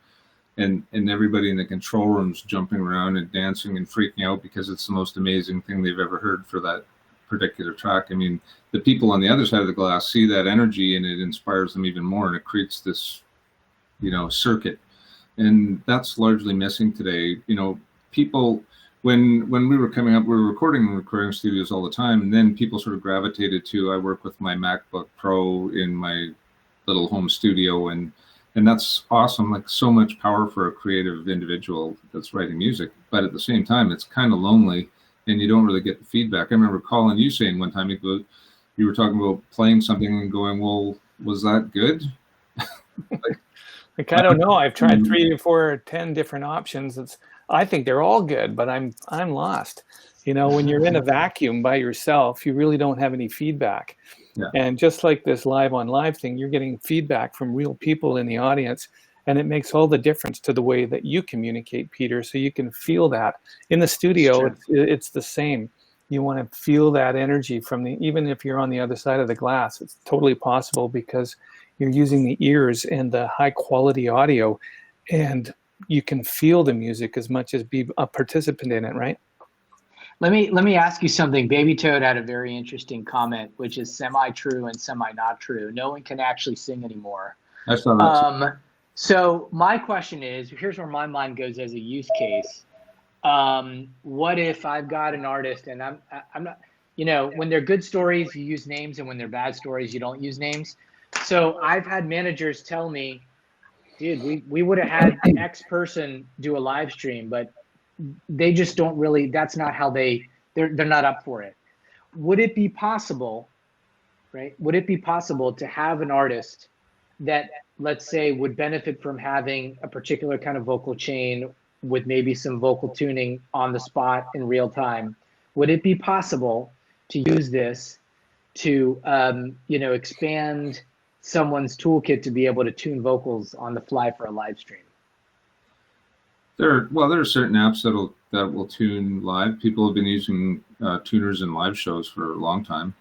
D: and everybody in the control room's jumping around and dancing and freaking out because it's the most amazing thing they've ever heard for that particular track. I mean, the people on the other side of the glass see that energy, and it inspires them even more, and it creates this, circuit. And that's largely missing today. People, when we were coming up, we were recording in recording studios all the time, and then people sort of gravitated to, I work with my MacBook Pro in my little home studio, and that's awesome, like so much power for a creative individual that's writing music. But at the same time, it's kind of lonely, and you don't really get the feedback. I remember Colin, you saying one time, you were talking about playing something and going, well, was that good?
E: Like, I don't know. I've tried 3 or 4 or 10 different options. I think they're all good, but I'm lost. When you're in a vacuum by yourself, you really don't have any feedback. Yeah. And just like this LiveonLive thing, you're getting feedback from real people in the audience, and it makes all the difference to the way that you communicate, Peter. So you can feel that in the studio. It's the same. You want to feel that energy from even if you're on the other side of the glass. It's totally possible because you're using the ears and the high quality audio, and you can feel the music as much as be a participant in it, right?
A: Let me ask you something. Baby Toad had a very interesting comment, which is semi-true and semi-not true. No one can actually sing anymore.
D: I saw that.
A: So my question is, here's where my mind goes as a use case. What if I've got an artist and I'm not, when they're good stories, you use names, and when they're bad stories, you don't use names. So I've had managers tell me, dude, we would have had X person do a live stream, but they just don't really, that's not how they're not up for it. Would it be possible, right? Would it be possible to have an artist that, let's say, would benefit from having a particular kind of vocal chain with maybe some vocal tuning on the spot in real time? Would it be possible to use this to, expand someone's toolkit to be able to tune vocals on the fly for a live stream?
D: There are certain apps that will tune live. People have been using tuners in live shows for a long time.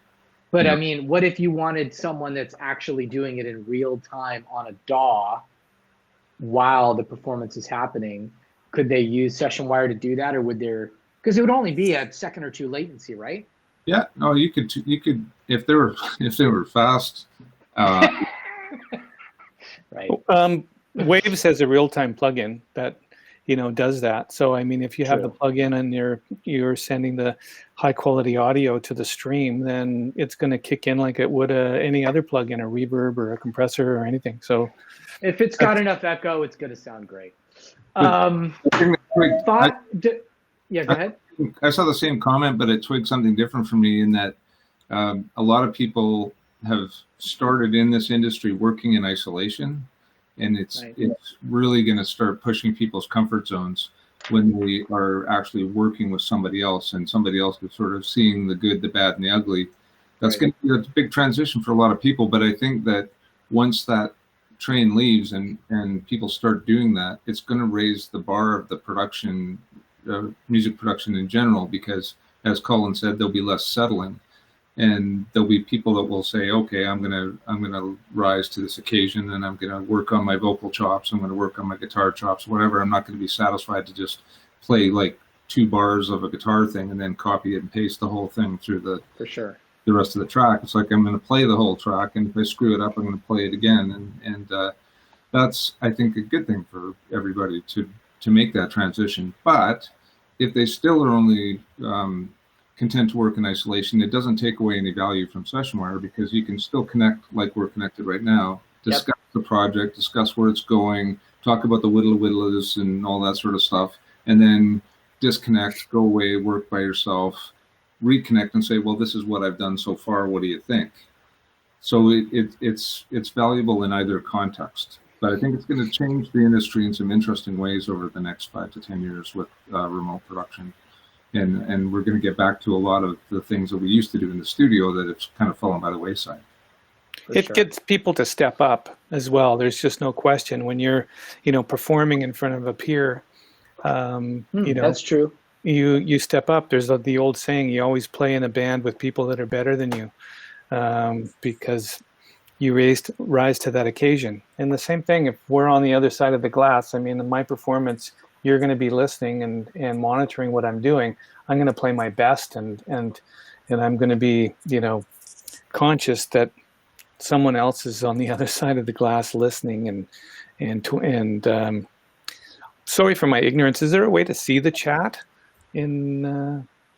A: But I mean, what if you wanted someone that's actually doing it in real time on a DAW while the performance is happening? Could they use Sessionwire to do that, or would there? Because it would only be a second or two latency, right?
D: Yeah. No, you could if they were fast.
A: Right.
E: Waves has a real-time plugin that does that. So I mean, if you have the plugin and you're sending the high-quality audio to the stream, then it's going to kick in like it would any other plugin, a reverb or a compressor or anything. So
A: if it's got enough echo, it's going to sound great.
D: Go
A: ahead.
D: I saw the same comment, but it twigged something different for me in that a lot of people have started in this industry working in isolation, and it's really going to start pushing people's comfort zones when we are actually working with somebody else, and somebody else is sort of seeing the good, the bad, and the ugly. That's going to be a big transition for a lot of people, but I think that once that train leaves and people start doing that, it's going to raise the bar of the production, music production in general, because as Colin said, there'll be less settling, and there'll be people that will say, okay, I'm gonna rise to this occasion, and I'm gonna work on my vocal chops, I'm gonna work on my guitar chops, whatever. I'm not going to be satisfied to just play like 2 bars of a guitar thing and then copy it and paste the whole thing through the rest of the track. It's like I'm going to play the whole track, and if I screw it up, I'm going to play it again, and that's, I think, a good thing for everybody to make that transition. But if they still are only content to work in isolation, it doesn't take away any value from Sessionwire, because you can still connect like we're connected right now discuss the project, discuss where it's going, talk about the whittle-whittlers and all that sort of stuff, and then disconnect, go away, work by yourself, reconnect and say, well, this is what I've done so far. What do you think? So it's valuable in either context. But I think it's going to change the industry in some interesting ways over the next 5 to 10 years with remote production. And we're going to get back to a lot of the things that we used to do in the studio that have kind of fallen by the wayside.
E: It gets people to step up as well. There's just no question when you're, performing in front of a peer.
A: That's true.
E: You step up. There's the old saying: you always play in a band with people that are better than you, because you rise to that occasion. And the same thing if we're on the other side of the glass. I mean, in my performance, you're going to be listening and monitoring what I'm doing. I'm going to play my best, and I'm going to be, conscious that someone else is on the other side of the glass listening. And sorry for my ignorance. Is there a way to see the chat?
A: What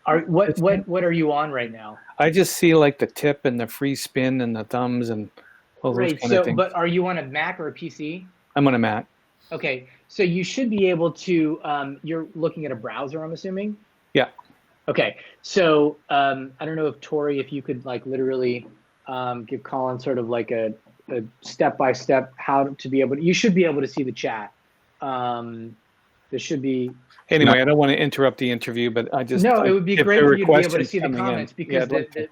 A: are you on right now?
E: I just see like the tip and the free spin and the thumbs and all those kind of things.
A: But are you on a Mac or a PC?
E: I'm on a Mac.
A: Okay, so you should be able to. You're looking at a browser, I'm assuming.
E: Yeah.
A: Okay, so I don't know if Tori, if you could like literally give Colin sort of like a step-by-step how to be able to. You should be able to see the chat. There should be.
E: Anyway, I don't want to interrupt the interview, but I just
A: it would be great for you to be able to see the
E: coming
A: comments
E: in.
A: because
E: Yeah,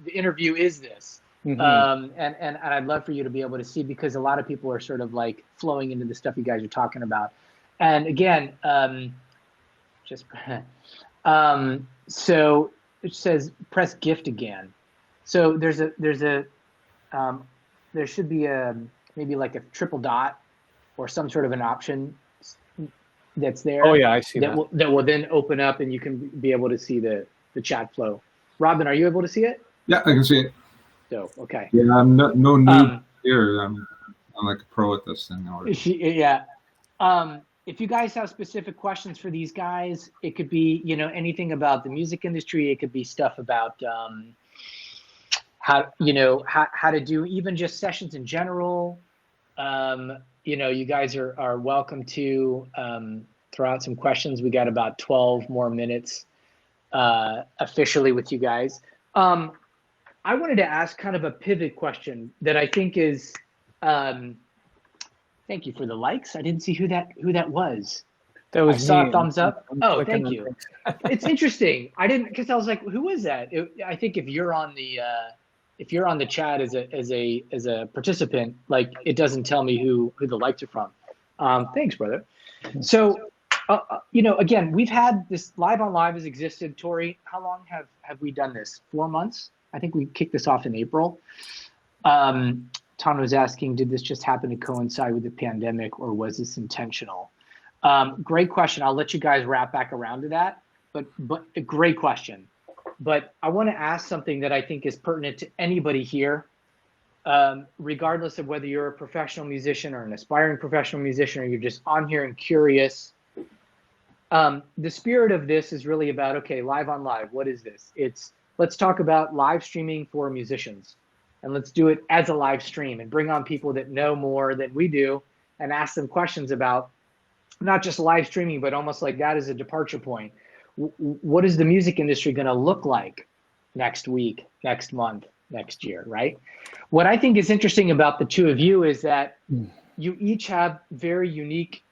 A: the interview is this.
E: Mhm.
A: And I'd love for you to be able to see because a lot of people are sort of like flowing into the stuff you guys are talking about. And again, so it says press gift again. So there should be maybe like a triple dot or some sort of an option that's there.
E: Oh yeah, I see that.
A: That will then open up and you can be able to see the chat flow. Robin, are you able to see it?
D: Yeah, I can see it.
A: So okay.
D: Yeah, I'm no noob here. I'm like a pro at this thing already.
A: Yeah. If you guys have specific questions for these guys, it could be anything about the music industry. It could be stuff about how to do even just sessions in general. You guys are welcome to throw out some questions. We got about 12 more minutes officially with you guys. I wanted to ask kind of a pivot question that I think is, thank you for the likes. I didn't see who that was.
E: That was
A: I saw
E: me.
A: a thumbs up.
E: I'm
A: Thank you. It's interesting. I didn't, because I was like, who is that? I think if you're on the chat as a participant, like it doesn't tell me who the likes are from. Thanks, brother. So, again, we've had this LiveonLive has existed. Tori, how long have we done this? 4 months? I think we kicked this off in April. Ton was asking, did this just happen to coincide with the pandemic or was this intentional? Great question. I'll let you guys wrap back around to that, but a great question. But I want to ask something that I think is pertinent to anybody here, regardless of whether you're a professional musician or an aspiring professional musician, or you're just on here and curious. The spirit of this is really about, okay, LiveonLive, what is this? Let's talk about live streaming for musicians, and let's do it as a live stream and bring on people that know more than we do and ask them questions about not just live streaming, but almost like that as a departure point. What is the music industry going to look like next week, next month, next year, right? What I think is interesting about the two of you is that you each have very unique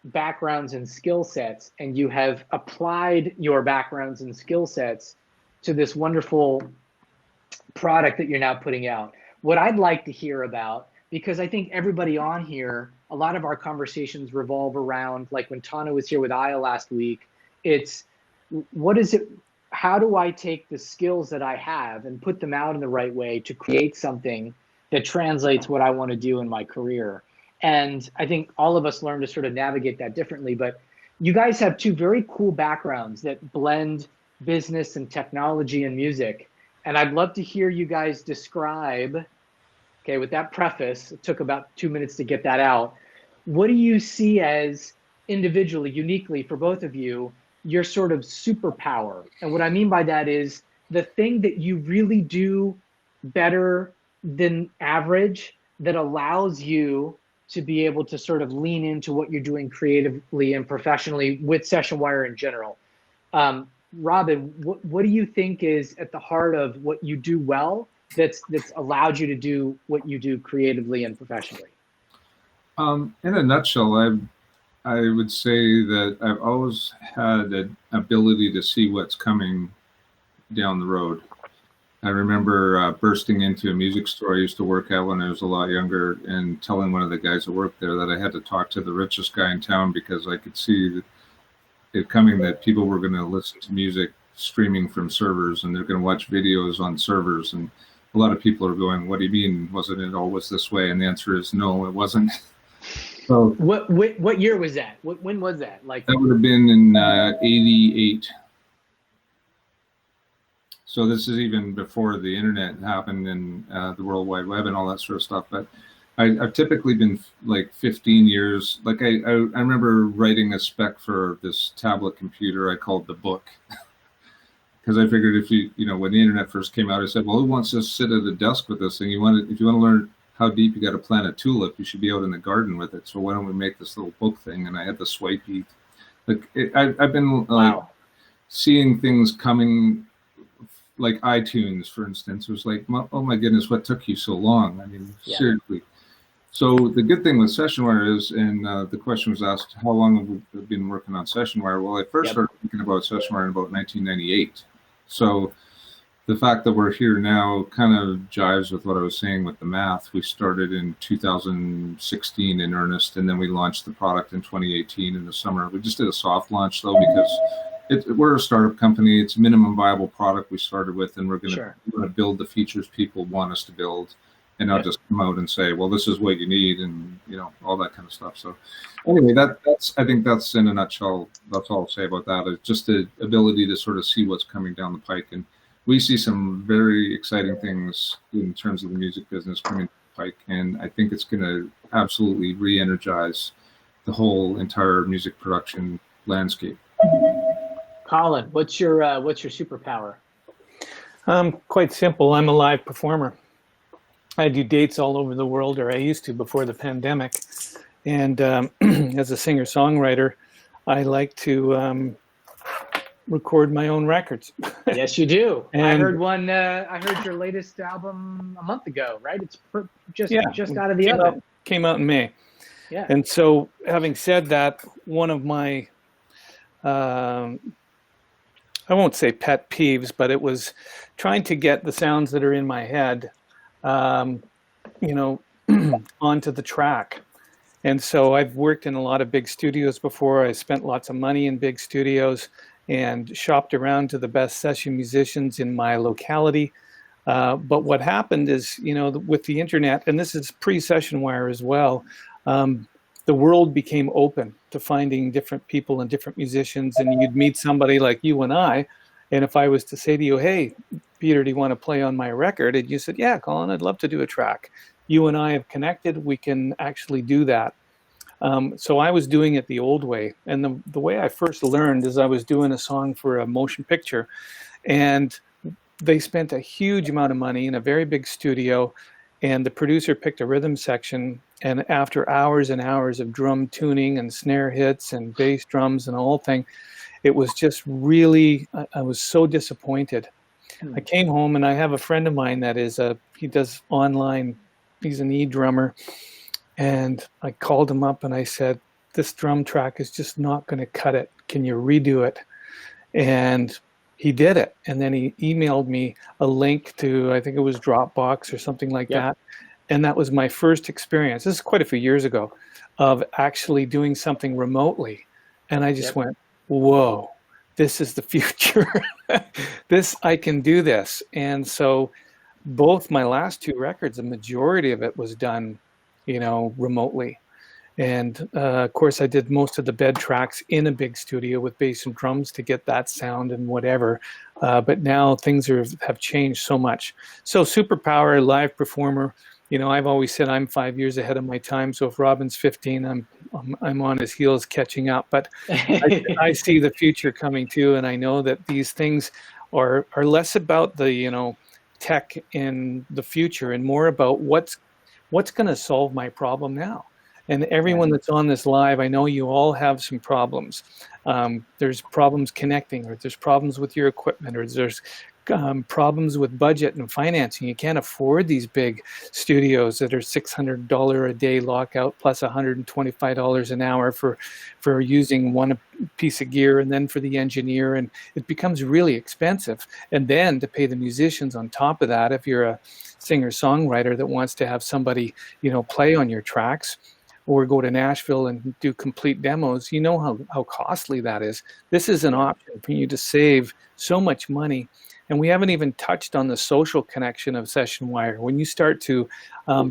A: backgrounds and skill sets, and you have applied your backgrounds and skill sets to this wonderful product that you're now putting out. What I'd like to hear about, because I think everybody on here, a lot of our conversations revolve around, like when Tana was here with Aya last week, it's what is it, how do I take the skills that I have and put them out in the right way to create something that translates what I want to do in my career? And I think all of us learn to sort of navigate that differently, but you guys have two very cool backgrounds that blend business and technology and music. And I'd love to hear you guys describe, okay, with that preface, it took about 2 minutes to get that out. What do you see as individually, uniquely for both of you, your sort of superpower? And what I mean by that is the thing that you really do better than average that allows you to be able to sort of lean into what you're doing creatively and professionally with Sessionwire in general. Robin, what do you think is at the heart of what you do well that's allowed you to do what you do creatively and professionally?
D: In a nutshell, I would say that I've always had an ability to see what's coming down the road. I remember bursting into a music store I used to work at when I was a lot younger and telling one of the guys that worked there that I had to talk to the richest guy in town because I could see it coming that people were going to listen to music streaming from servers and they're going to watch videos on servers. And a lot of people are going, what do you mean? Wasn't it always this way? And the answer is no, it wasn't. So
A: what year was that? When was that? Like
D: that would have been in 88. So this is even before the internet happened and the World Wide Web and all that sort of stuff. But I've typically been like 15 years. Like I remember writing a spec for this tablet computer I called the book. Because I figured if you know, when the internet first came out, I said, well, who wants to sit at a desk with this thing? If you want to learn how deep you got to plant a tulip, you should be out in the garden with it. So why don't we make this little book thing? And I had the swipey. Like I've been
A: wow.
D: Seeing things coming, like iTunes, for instance. It was like, oh my goodness, what took you so long? I mean, seriously. So the good thing with Sessionwire is, and the question was asked, how long have we been working on Sessionwire? Well, I first started thinking about Sessionwire in about 1998. So the fact that we're here now kind of jives with what I was saying with the math. We started in 2016 in earnest, and then we launched the product in 2018 in the summer. We just did a soft launch though, because we're a startup company. It's a minimum viable product we started with, and we're going to build the features people want us to build. And not just come out and say, well, this is what you need, and all that kind of stuff. So anyway, that's I think that's in a nutshell, that's all I'll say about that. It's just the ability to sort of see what's coming down the pike. And we see some very exciting things in terms of the music business coming down the pike. And I think it's going to absolutely re-energize the whole entire music production landscape.
A: Colin, what's your superpower?
E: Quite simple. I'm a live performer. I do dates all over the world, or I used to before the pandemic. And as a singer-songwriter, I like to record my own records.
A: Yes, you do.
E: And
A: I heard one. I heard your latest album a month ago, right? It's just out of the oven.
E: Came out in May.
A: Yeah.
E: And so, having said that, one of my I won't say pet peeves, but it was trying to get the sounds that are in my head onto the track. And so I've worked in a lot of big studios before. I spent lots of money in big studios and shopped around to the best session musicians in my locality. But what happened is, with the internet, and this is pre-Sessionwire as well, the world became open to finding different people and different musicians, and you'd meet somebody like you and I. And if I was to say to you, hey, Peter, do you want to play on my record? And you said, yeah, Colin, I'd love to do a track. You and I have connected. We can actually do that. So I was doing it the old way. And the way I first learned is I was doing a song for a motion picture. And they spent a huge amount of money in a very big studio. And the producer picked a rhythm section. And after hours and hours of drum tuning and snare hits and bass drums and the whole thing, it was just really, I was so disappointed. I came home, and I have a friend of mine that he does online, he's an e-drummer. And I called him up and I said, this drum track is just not going to cut it. Can you redo it? And he did it. And then he emailed me a link to, I think it was Dropbox or something like that. And that was my first experience. This is quite a few years ago, of actually doing something remotely. And I just went, whoa, this is the future. I can do this. And so both my last two records, the majority of it was done, remotely. And of course, I did most of the bed tracks in a big studio with bass and drums to get that sound and whatever. But now things have changed so much. So superpower, live performer. I've always said I'm 5 years ahead of my time. So if Robin's 15, I'm on his heels catching up. But I see the future coming too, and I know that these things are less about the tech in the future and more about what's what's going to solve my problem now? And everyone that's on this live, I know you all have some problems. There's problems connecting, or there's problems with your equipment, or there's problems with budget and financing. You can't afford these big studios that are $600 a day lockout plus $125 an hour for using one piece of gear, and then for the engineer, and it becomes really expensive. And then to pay the musicians on top of that, if you're a singer-songwriter that wants to have somebody, play on your tracks, or go to Nashville and do complete demos, you know how costly that is. This is an option for you to save so much money. And we haven't even touched on the social connection of Sessionwire. When you start to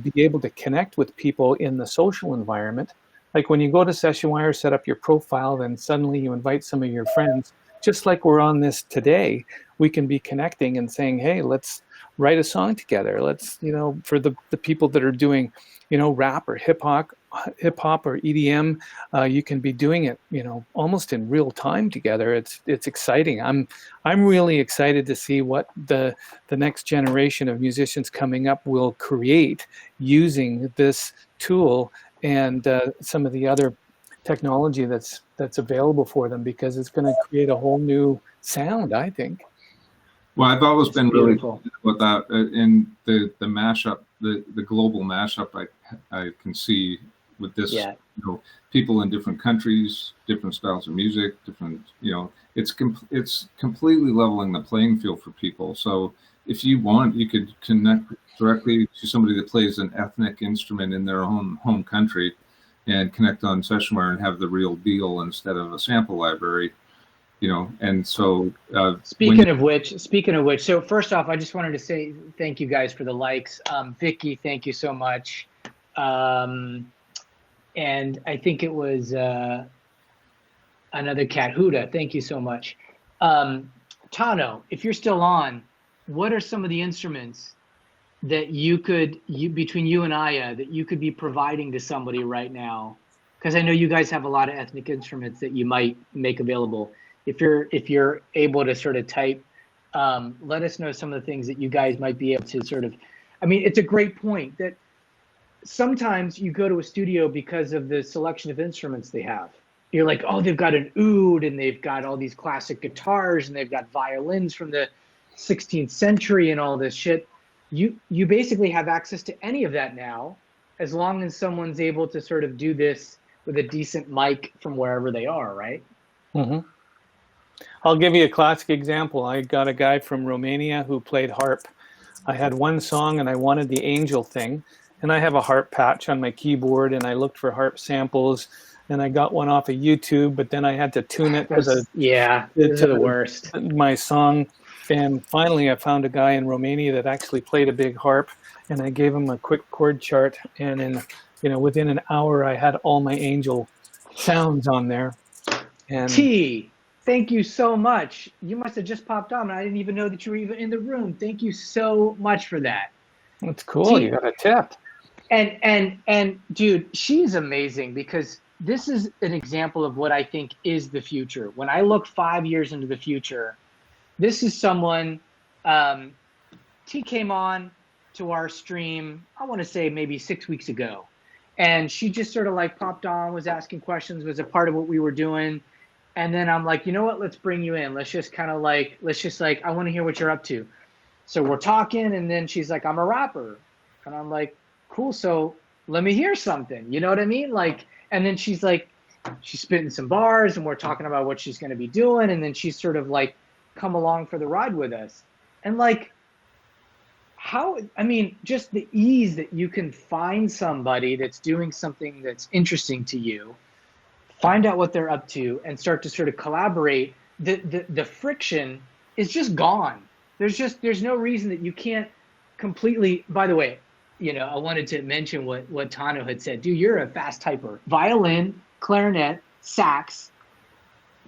E: be able to connect with people in the social environment, like when you go to Sessionwire, set up your profile, then suddenly you invite some of your friends, just like we're on this today, we can be connecting and saying, hey, let's write a song together. Let's, for the people that are doing, rap or hip hop or EDM, you can be doing it, almost in real time together. It's exciting. I'm really excited to see what the next generation of musicians coming up will create using this tool and some of the other technology that's available for them, because it's going to create a whole new sound, I think.
D: Well, I've always been really
A: beautiful
D: with that in the mashup, the global mashup. I can see with this, people in different countries, different styles of music, different, it's completely leveling the playing field for people. So if you want, you could connect directly to somebody that plays an ethnic instrument in their own home country, and connect on Sessionwire and have the real deal instead of a sample library. And so
A: speaking of which, so first off, I just wanted to say thank you guys for the likes. Vicky, thank you so much. And I think it was another cat, Huda, thank you so much. Tano, if you're still on, what are some of the instruments that between you and Aya, that you could be providing to somebody right now? Because I know you guys have a lot of ethnic instruments that you might make available. If you're able to sort of type, let us know some of the things that you guys might be able to sort of, it's a great point that sometimes you go to a studio because of the selection of instruments they have. You're like, oh, they've got an oud, and they've got all these classic guitars, and they've got violins from the 16th century and all this shit. You basically have access to any of that now, as long as someone's able to sort of do this with a decent mic from wherever they are, right?
E: Mm-hmm. I'll give you a classic example. I got a guy from Romania who played harp. I had one song and I wanted the angel thing, and I have a harp patch on my keyboard, and I looked for harp samples, and I got one off of YouTube, but then I had to tune it
A: those are the worst.
E: My song. And finally I found a guy in Romania that actually played a big harp, and I gave him a quick chord chart, and within an hour I had all my angel sounds on there. And
A: thank you so much. You must have just popped on, and I didn't even know that you were even in the room. Thank you so much for that.
E: That's cool. You got a tip.
A: And dude, she's amazing, because this is an example of what I think is the future. When I look 5 years into the future, this is someone, T came on to our stream, I want to say maybe 6 weeks ago. And she just sort of like popped on, was asking questions, was a part of what we were doing. And then I'm like, you know what, let's bring you in. Let's just I want to hear what you're up to. So we're talking, and then she's like, I'm a rapper. And I'm like, cool, so let me hear something. You know what I mean? And then she's like, she's spitting some bars, and we're talking about what she's going to be doing. And then she's sort of like, come along for the ride with us. And just the ease that you can find somebody that's doing something that's interesting to you, find out what they're up to, and start to sort of collaborate. The friction is just gone. There's no reason that you can't completely. By the way, I wanted to mention what Tano had said. Dude, you're a fast typer. Violin, clarinet, sax,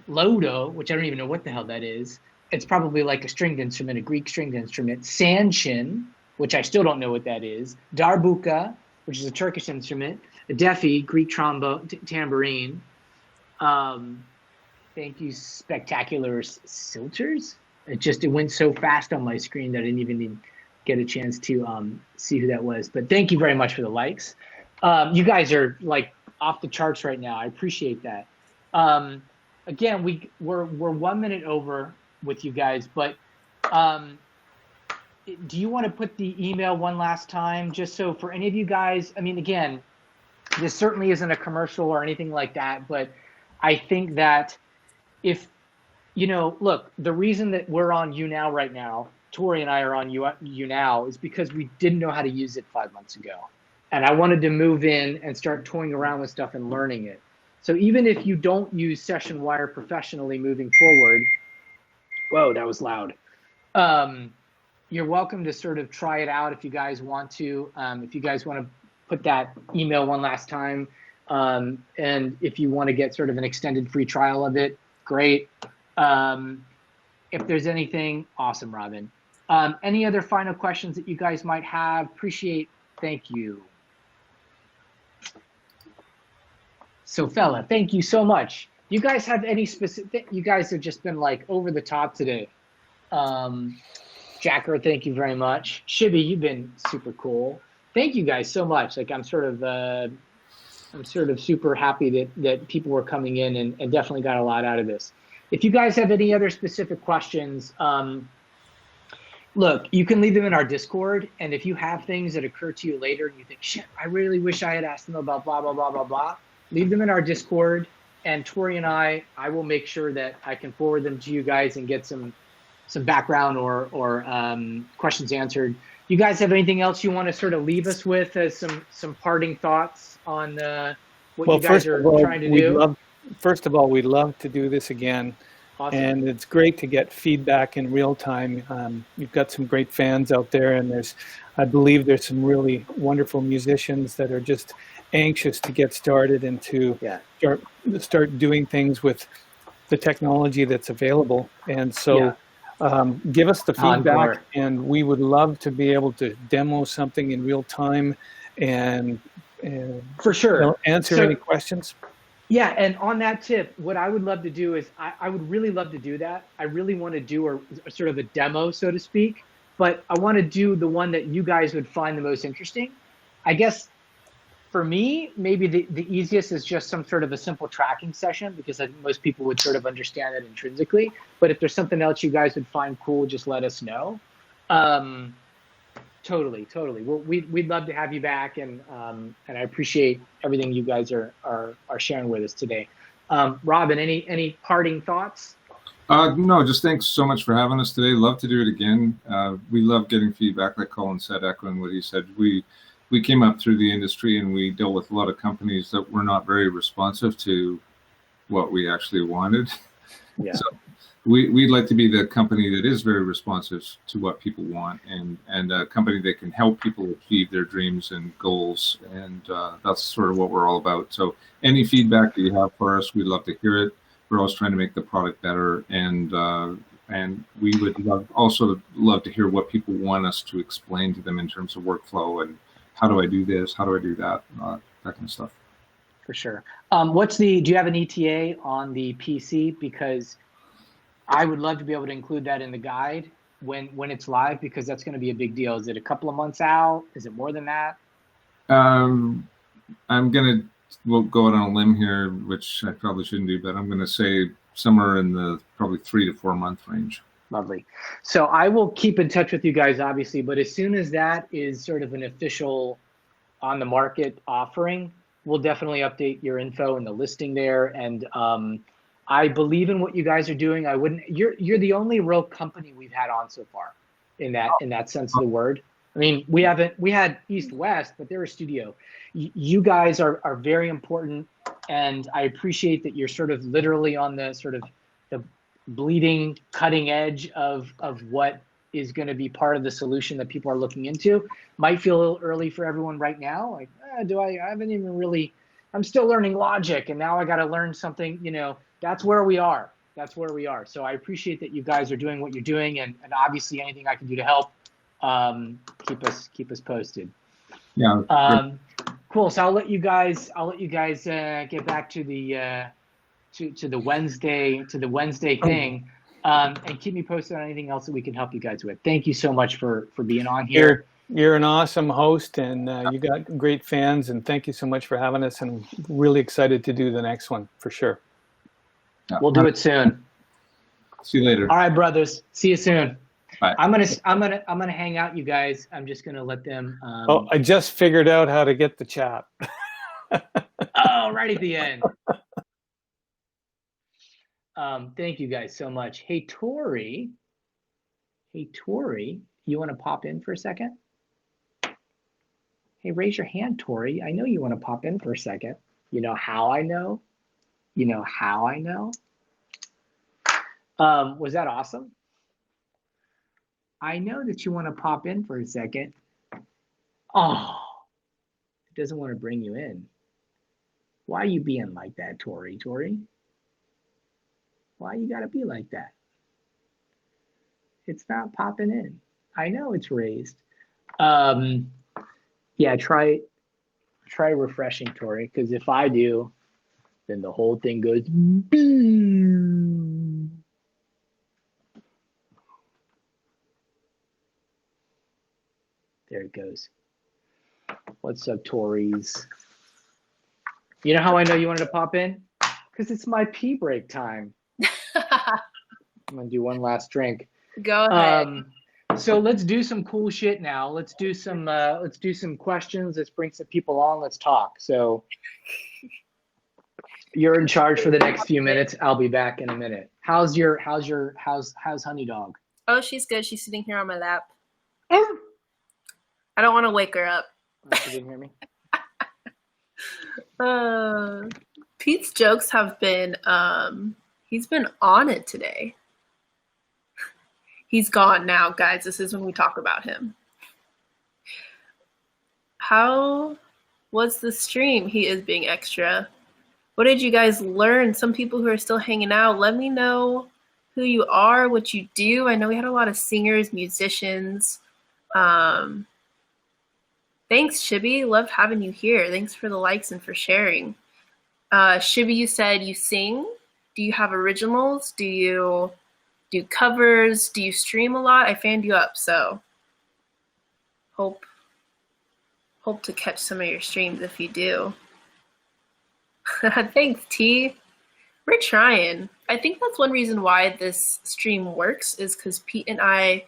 A: lodo, which I don't even know what the hell that is. It's probably like a stringed instrument, a Greek stringed instrument. Sanchin, which I still don't know what that is. Darbuka, which is a Turkish instrument. A defi, Greek trombone, tambourine. Thank you, Spectacular Silters. It went so fast on my screen that I didn't even get a chance to see who that was. But thank you very much for the likes. You guys are like off the charts right now. I appreciate that. Again, we're 1 minute over with you guys, but do you want to put the email one last time, just so for any of you guys? I mean, again, this certainly isn't a commercial or anything like that, but I think that if, look, the reason that we're on YouNow right now, Tori and I are on YouNow, is because we didn't know how to use it 5 months ago. And I wanted to move in and start toying around with stuff and learning it. So even if you don't use Sessionwire professionally moving forward, whoa, that was loud. You're welcome to sort of try it out if you guys want to. If you guys want to put that email one last time, and if you want to get sort of an extended free trial of it, great. If there's anything, awesome, Robin. Any other final questions that you guys might have? Appreciate, thank you. So fella, thank you so much. You guys have any specific, you guys have just been like over the top today. Jacker, thank you very much. Shibby, you've been super cool. Thank you guys so much. Like I'm sort of super happy that people were coming in and definitely got a lot out of this. If you guys have any other specific questions, look, you can leave them in our Discord. And if you have things that occur to you later and you think, shit, I really wish I had asked them about blah, blah, blah, blah, blah, leave them in our Discord. And Tori and I will make sure that I can forward them to you guys and get some background or questions answered. You guys have anything else you want to sort of leave us with as some parting thoughts on what you guys are trying to do?
E: First of all, we'd love to do this again. Awesome. And it's great to get feedback in real time. You've got some great fans out there, and I believe there's some really wonderful musicians that are just anxious to get started and to start doing things with the technology that's available. And so give us the feedback, and we would love to be able to demo something in real time and
A: for sure
E: answer any questions.
A: Yeah, and on that tip, what I would love to do is I would really love to do that. I really want to do a sort of a demo, so to speak, but I want to do the one that you guys would find the most interesting. I guess for me, maybe the easiest is just some sort of a simple tracking session, because I think most people would sort of understand it intrinsically. But if there's something else you guys would find cool, just let us know. Totally. Well, we'd love to have you back, and I appreciate everything you guys are sharing with us today. Robin, any parting thoughts?
D: No, just thanks so much for having us today. Love to do it again. We love getting feedback, like Colin said, echoing what he said. We came up through the industry and we dealt with a lot of companies that were not very responsive to what we actually wanted.
A: Yeah. So
D: we'd like to be the company that is very responsive to what people want, and a company that can help people achieve their dreams and goals. And that's sort of what we're all about. So any feedback that you have for us, we'd love to hear it. We're always trying to make the product better. And we would also love to hear what people want us to explain to them in terms of workflow and how do I do this? How do I do that? That kind of stuff.
A: For sure. Do you have an ETA on the PC? Because I would love to be able to include that in the guide when it's live, because that's going to be a big deal. Is it a couple of months out? Is it more than that?
D: We'll go out on a limb here, which I probably shouldn't do, but I'm going to say somewhere in the probably 3 to 4 month range.
A: Lovely. So I will keep in touch with you guys, obviously, but as soon as that is sort of an official on the market offering, we'll definitely update your info and the listing there. And I believe in what you guys are doing. You're the only real company we've had on so far in that sense of the word. I mean, we had East West, but they're a studio. You guys are very important, and I appreciate that you're sort of literally on the sort of the bleeding cutting edge of what is going to be part of the solution that people are looking into. Might feel a little early for everyone right now. Like, I haven't even really, I'm still learning Logic, and now I got to learn something, that's where we are. So I appreciate that you guys are doing what you're doing, and obviously anything I can do to help, keep us posted.
D: Yeah.
A: Cool. So I'll let you guys get back to the to the Wednesday thing. And keep me posted on anything else that we can help you guys with. Thank you so much for being on here.
E: You're an awesome host, and you got great fans, and thank you so much for having us, and I'm really excited to do the next one for sure.
A: We'll do it soon.
D: See you later.
A: All right, brothers. See you soon.
D: Bye.
A: I'm gonna hang out, you guys. I'm just gonna let them.
E: Oh, I just figured out how to get the chat.
A: Oh, right at the end. Thank you guys so much. Hey, Tori. Hey, Tori, you want to pop in for a second? Hey, raise your hand, Tori. I know you want to pop in for a second. You know how I know? You know how I know? Was that awesome? I know that you want to pop in for a second. Oh, it doesn't want to bring you in. Why are you being like that, Tori? Tori? Why you gotta be like that? It's not popping in. I know it's raised. Yeah, try refreshing, Tori, because if I do, then the whole thing goes boom. There it goes. What's up, Tories? You know how I know you wanted to pop in? Because it's my pee break time. I'm gonna do one last drink.
B: Go ahead.
A: So let's do some cool shit now. Let's do some questions. Let's bring some people on. Let's talk. So you're in charge for the next few minutes. I'll be back in a minute. How's Honey Dog?
B: Oh, she's good. She's sitting here on my lap. I don't want to wake her up.
A: She didn't hear me.
B: Pete's jokes have been he's been on it today. He's gone now, guys. This is when we talk about him. How was the stream? He is being extra. What did you guys learn? Some people who are still hanging out, let me know who you are, what you do. I know we had a lot of singers, musicians. Thanks, Shibby. Love having you here. Thanks for the likes and for sharing. Shibby, you said you sing. Do you have originals? Do you do covers? Do you stream a lot? I fanned you up, so hope to catch some of your streams if you do. Thanks, T. We're trying. I think that's one reason why this stream works is because Pete and I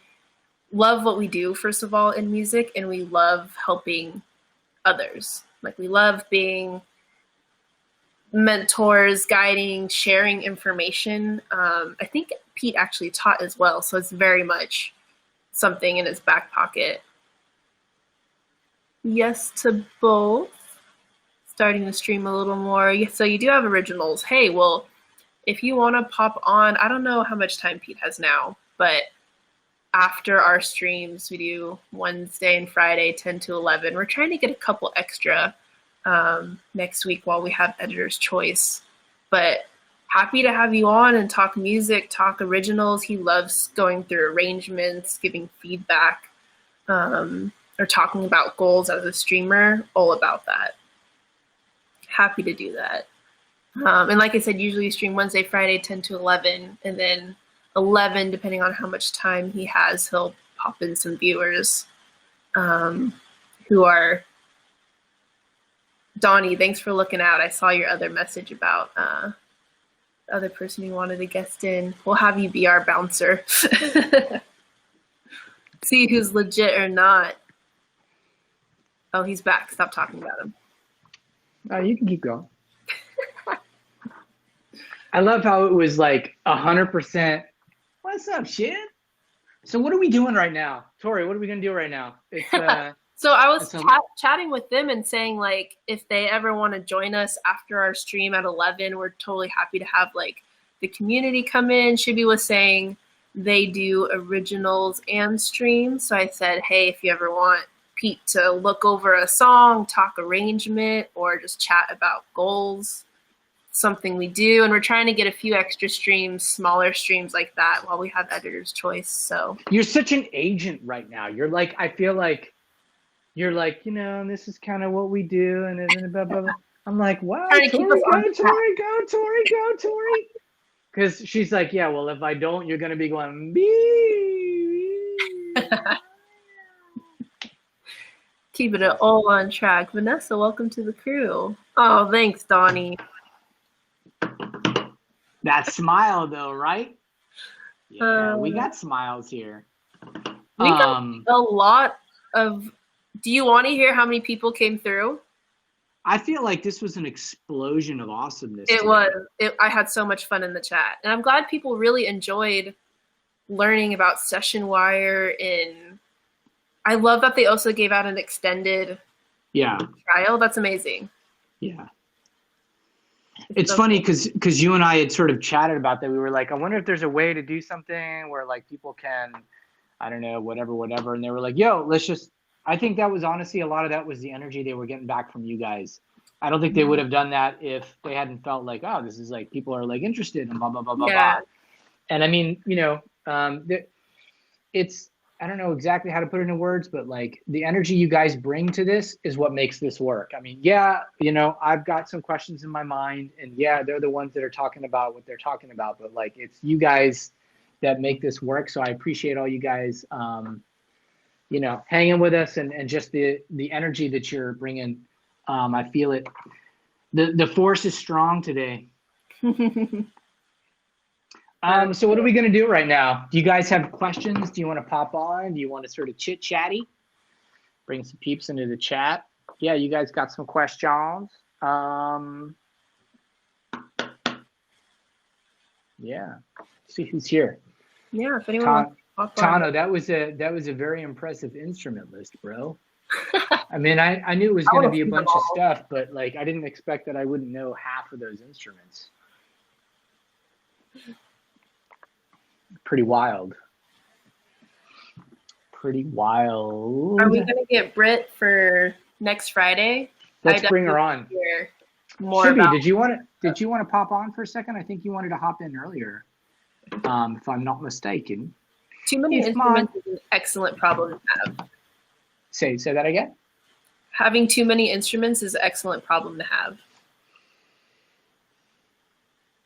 B: love what we do, first of all, in music, and we love helping others. Like, we love being mentors, guiding, sharing information. I think Pete actually taught as well, so it's very much something in his back pocket. Yes to both. Starting to stream a little more. So you do have originals. Hey, well, if you want to pop on, I don't know how much time Pete has now, but after our streams, we do Wednesday and Friday, 10 to 11. We're trying to get a couple extra next week while we have Editor's Choice. But happy to have you on and talk music, talk originals. He loves going through arrangements, giving feedback, or talking about goals as a streamer, all about that. Happy to do that. And like I said, usually stream Wednesday, Friday, 10 to 11, and then 11, depending on how much time he has, he'll pop in some viewers who are... Donnie, thanks for looking out. I saw your other message about the other person you wanted to guest in. We'll have you be our bouncer. See who's legit or not. Oh, he's back. Stop talking about him.
A: You can keep going. I love how it was like 100%. What's up, shit? So what are we doing right now? Tori, what are we going to do right now? It's,
B: so I was chatting with them and saying, like, if they ever want to join us after our stream at 11, we're totally happy to have, like, the community come in. Shibby was saying they do originals and streams. So I said, hey, if you ever want Pete to look over a song, talk arrangement, or just chat about goals, something we do. And we're trying to get a few extra streams, smaller streams like that while we have Editor's Choice. So
A: you're such an agent right now. You're like, I feel like you're like, you know, this is kind of what we do, and then blah, blah, blah. I'm like, wow, Tori, go, Tori, go, Tori, go, Tori. Because she's like, yeah, well, if I don't, you're gonna be going bee.
B: Keeping it all on track. Vanessa, welcome to the crew. Oh, thanks, Donnie.
A: That smile though, right? Yeah, we got smiles here.
B: We got a lot of. Do you want to hear how many people came through?
A: I feel like this was an explosion of awesomeness.
B: It
A: today.
B: was. I had so much fun in the chat, and I'm glad people really enjoyed learning about Sessionwire. And I love that they also gave out an extended trial. That's amazing.
A: Yeah. It's funny because you and I had sort of chatted about that. We were like, I wonder if there's a way to do something where like people can, I don't know, whatever. And they were like, yo, let's just, I think that was honestly, a lot of that was the energy they were getting back from you guys. I don't think they would have done that if they hadn't felt like, oh, this is like, people are like interested and blah, blah, blah, blah, blah. And I mean, you know, it's, I don't know exactly how to put it in words, but like the energy you guys bring to this is what makes this work. I mean, yeah, you know, I've got some questions in my mind, and yeah, they're the ones that are talking about what they're talking about, but like it's you guys that make this work. So I appreciate all you guys, you know, hanging with us and just the energy that you're bringing. I feel it. The force is strong today. So what are we going to do right now? Do you guys have questions? Do you want to pop on? Do you want to sort of chit chatty? Bring some peeps into the chat. Yeah, you guys got some questions. Yeah. Let's see who's here.
B: Yeah, if anyone wants to pop on.
A: Tano, that was a very impressive instrument list, bro. I mean, I knew it was going to be a bunch of stuff, but like I didn't expect that I wouldn't know half of those instruments. Pretty wild. Pretty wild.
B: Are we going to get Britt for next Friday?
A: Let's bring her on.
B: Shibby,
A: did you want to pop on for a second? I think you wanted to hop in earlier, if I'm not mistaken.
B: Too many instruments is an excellent problem to have.
A: Say that again?
B: Having too many instruments is an excellent problem to have.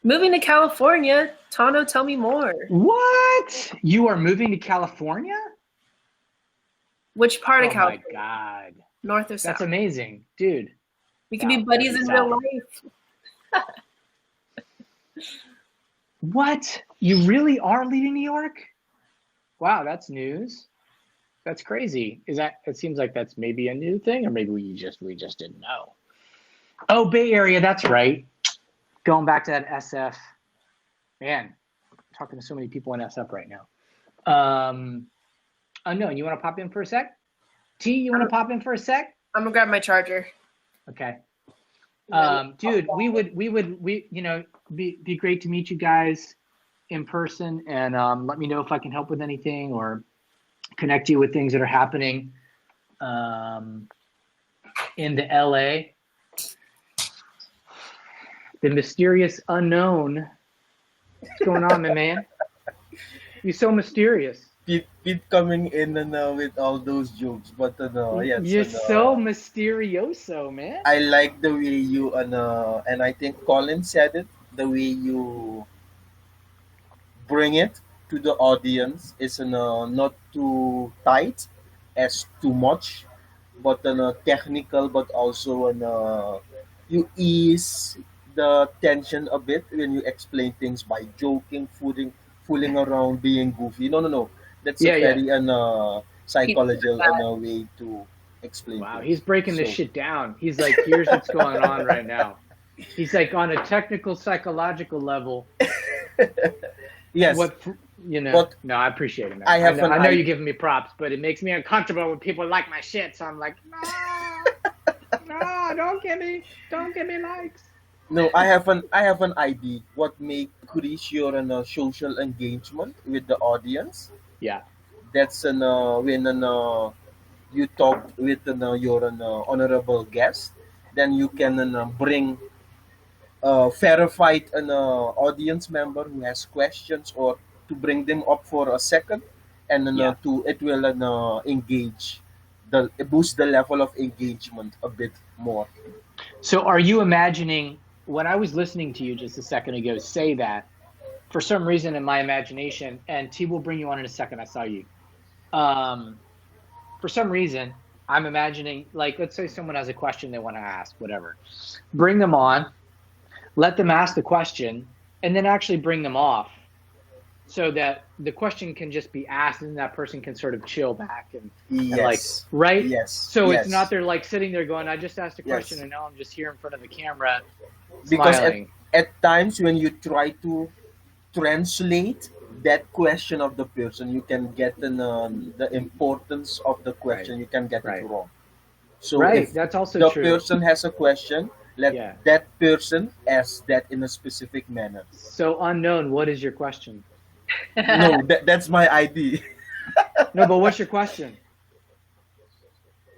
B: Moving to California. Tano, tell me more.
A: What? You are moving to California?
B: Which part of California?
A: Oh my God.
B: North or south?
A: That's amazing. Dude.
B: We can be buddies in real life.
A: What? You really are leaving New York? Wow, that's news. That's crazy. It seems like that's maybe a new thing, or maybe we just didn't know. Oh, Bay Area, that's right. Going back to that SF, man, I'm talking to so many people in SF right now. No, you want to pop in for a sec? T, you want to pop in for a sec?
B: I'm gonna grab my charger.
A: Okay. Dude, we you know, be great to meet you guys in person, and let me know if I can help with anything or connect you with things that are happening in the LA. The mysterious unknown. What's going on, my man? You're so mysterious.
F: Pete coming in and with all those jokes, but yes.
A: You're so mysterioso, man.
F: I like the way you and I think Colin said it. The way you bring it to the audience is not too tight as too much, but technical, but also you ease the tension a bit when you explain things by joking, fooling around, being goofy. No. That's a very psychological way to explain.
A: Wow,
F: things.
A: he's breaking this shit down. He's like, here's what's going on right now. He's like on a technical, psychological level.
F: Yes.
A: What you know? But no, I appreciate it, man. I know you're giving me props, but it makes me uncomfortable when people like my shit. So I'm like, no, don't give me likes.
F: No, I have an idea. What may increase your social engagement with the audience?
A: Yeah,
F: that's when you talk with your honorable guest. Then you can bring verified audience member who has questions, or to bring them up for a second, and it will engage, boost the level of engagement a bit more.
A: So are you imagining, when I was listening to you just a second ago say that, for some reason in my imagination, and T will bring you on in a second. I saw you. For some reason, I'm imagining, like, let's say someone has a question they want to ask, whatever. Bring them on, let them ask the question, and then actually bring them off so that the question can just be asked and that person can sort of chill back and like, right?
F: Yes.
A: So
F: yes.
A: it's not they're like sitting there going, I just asked a question
F: Yes.
A: and now I'm just here in front of the camera
F: Because
A: smiling.
F: at times when you try to translate that question of the person, you can get the importance of the question. You can get it wrong. So if
A: that's also
F: the
A: true.
F: person has a question, let that person ask that in a specific manner.
A: So unknown, what is your question?
F: No, that's my ID.
A: No, but what's your question?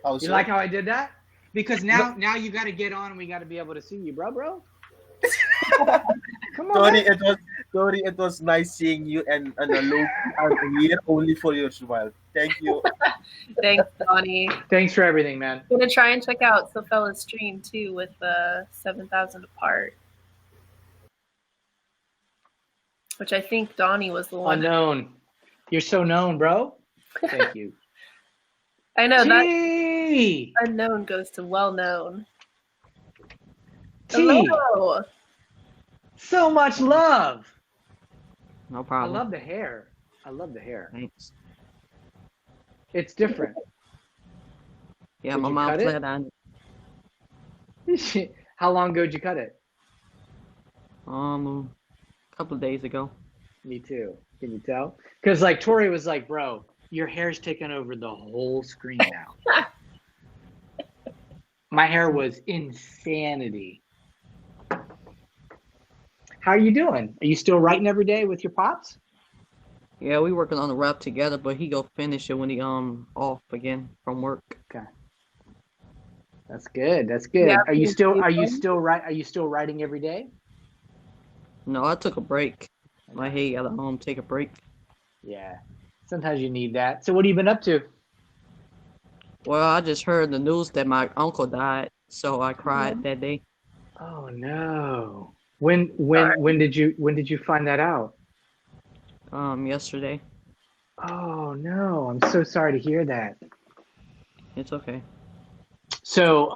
F: Also,
A: You like how I did that? Because now you got to get on and we got to be able to see you, bro. Come on,
F: Sorry, it was nice seeing you and a low I'm here only for your smile. Thank you.
B: Thanks, Donnie.
A: Thanks for everything, man.
B: I'm gonna try and check out Sophella's stream too with 7,000 apart, which I think Donnie was the one.
A: Unknown. You're so known, bro. Thank you.
B: I know
A: T!
B: that unknown goes to well known.
A: T!
B: Hello.
A: So much love.
G: No problem.
A: I love the hair.
G: Thanks.
A: It's different.
G: Yeah,
A: Did
G: my
A: you
G: mom
A: cut it?
G: flat on it.
A: How long ago did you cut it?
G: A couple of days ago.
A: Me too. Can you tell? Because like Tori was like, bro, your hair's taken over the whole screen now. My hair was insanity. How are you doing? Are you still writing every day with your pops?
G: Yeah, we working on the rap together, but he go finish it when he off again from work.
A: Okay. That's good. That's good.
B: Yeah,
A: Are you still writing every day?
G: No, I took a break. My head gotta take a break.
A: Yeah. Sometimes you need that. So what have you been up to?
G: Well, I just heard the news that my uncle died, so I cried that day.
A: Oh no. When did you find that out?
G: Yesterday.
A: Oh no, I'm so sorry to hear that.
G: It's okay.
A: So,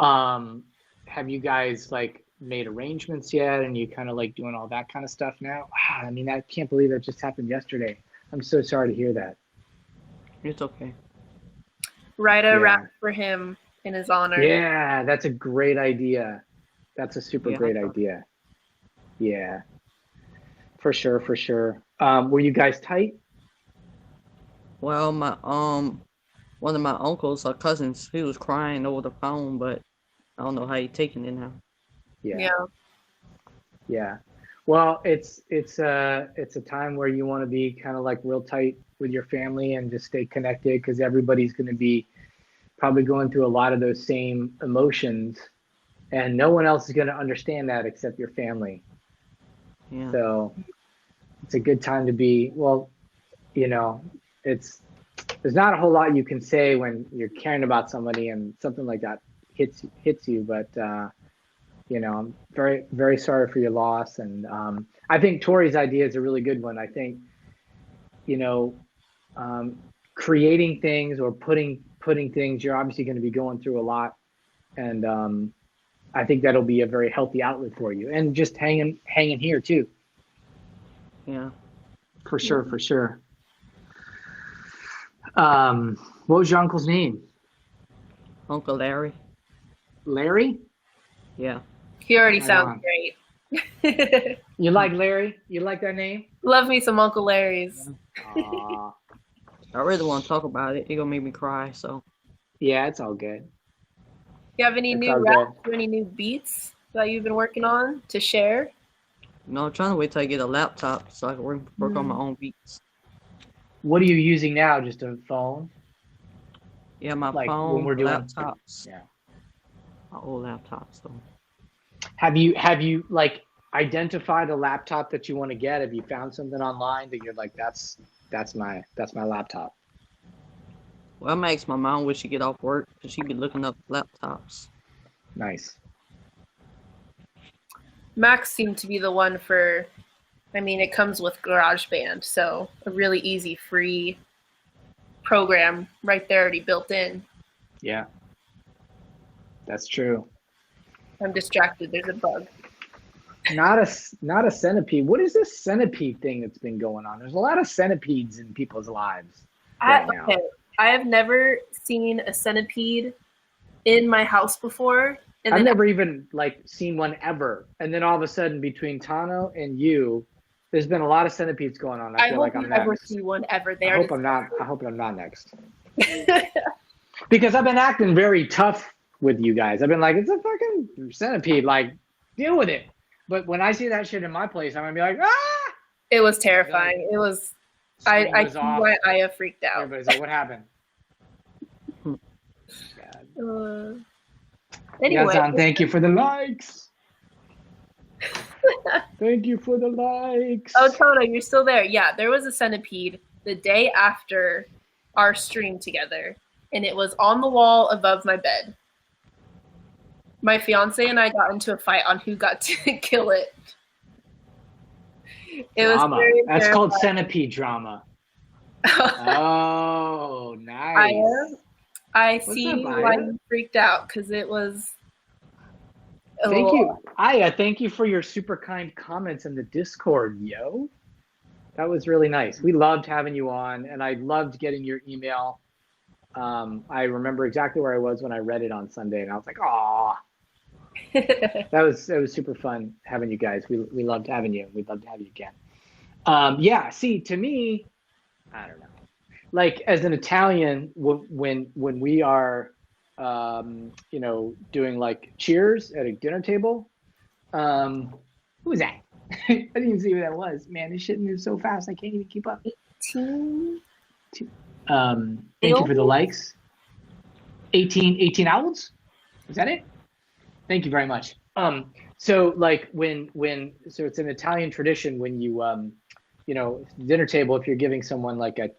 A: have you guys like made arrangements yet? And you kind of like doing all that kind of stuff now? Wow, I mean, I can't believe that just happened yesterday. I'm so sorry to hear that.
G: It's okay.
B: Write a rap for him in his honor.
A: Yeah, that's a great idea. That's a super great idea. Yeah, for sure, for sure. Were you guys tight?
G: Well, my one of my uncles or cousins, he was crying over the phone, but I don't know how he taking it now.
A: Yeah. Well, it's a time where you want to be kind of like real tight with your family and just stay connected, because everybody's going to be probably going through a lot of those same emotions, and no one else is going to understand that except your family.
G: Yeah.
A: So it's a good time to be, well, you know, there's not a whole lot you can say when you're caring about somebody and something like that hits you, but you know, I'm very, very sorry for your loss. And I think Tori's idea is a really good one. I think, you know, creating things or putting things, you're obviously going to be going through a lot. And I think that'll be a very healthy outlet for you, and just hanging here too.
G: Yeah.
A: For sure, for sure. What was your uncle's name?
G: Uncle Larry.
A: Larry?
G: Yeah.
B: He already
A: Right
B: sounds
A: on.
B: great.
A: You like Larry? You like that name?
B: Love me some Uncle Larry's.
A: Aw.
G: I really want to talk about it. It gonna make me cry. So.
A: Yeah, it's all good.
B: You have any
A: It's
B: new
A: all
B: raps
A: good.
B: or any new beats that you've been working on to share?
G: No, I'm trying to wait till I get a laptop so I can work on my own beats.
A: What are you using now? Just a phone?
G: Yeah, my
A: Like
G: phone,
A: when we're doing
G: laptops.
A: Yeah.
G: My old laptops though.
A: Have you like identified a laptop that you want to get? Have you found something online that you're like, that's my laptop?
G: Well, I might ask my mom when she get off work, because she be looking up laptops.
A: Nice.
B: Max seemed to be the one for I mean, it comes with GarageBand, so a really easy, free program right there already built in.
A: Yeah, that's true.
B: I'm distracted. There's a bug.
A: Not a centipede. What is this centipede thing that's been going on? There's a lot of centipedes in people's lives right now.
B: Okay, I have never seen a centipede in my house before. And
A: I've
B: then
A: never even like seen one ever. And then all of a sudden, between Tano and you, there's been a lot of centipedes going on. I
B: I
A: feel
B: hope
A: like
B: you
A: I'm
B: never
A: next.
B: see one ever. They
A: I
B: are
A: hope I'm not. I hope I'm not next. Because I've been acting very tough with you guys. I've been like, it's a fucking centipede. Like, deal with it. But when I see that shit in my place, I'm gonna be like, ah!
B: It was terrifying. It was. I
A: Screen goes
B: see
A: off.
B: why I have freaked out.
A: Everybody's like, what happened? God.
B: Anyway,
A: Yazan, thank you for the likes. Thank you for the likes.
B: oh Toto, you're still there. Yeah, there was a centipede the day after our stream together, and it was on the wall above my bed. My fiance and I got into a fight on who got to kill it. It was
A: Drama.
B: very
A: That's called
B: terrifying.
A: centipede drama. Oh, nice.
B: I
A: What's
B: see
A: up,
B: why
A: Aya?
B: you freaked out because it was.
A: Thank you, Aya. Thank you for your super kind comments in the Discord, yo. That was really nice. We loved having you on, and I loved getting your email. I remember exactly where I was when I read it on Sunday, and I was like, "Aw." That was super fun having you guys. We loved having you. We'd love to have you again. Yeah. See, to me, I don't know. Like as an Italian, when we are, you know, doing like cheers at a dinner table, who was that? I didn't even see who that was. Man, this shit moves so fast. I can't even keep up. Thank you for the likes. 18 owls? Is that it? Thank you very much. So like so it's an Italian tradition when you you know, dinner table, if you're giving someone like a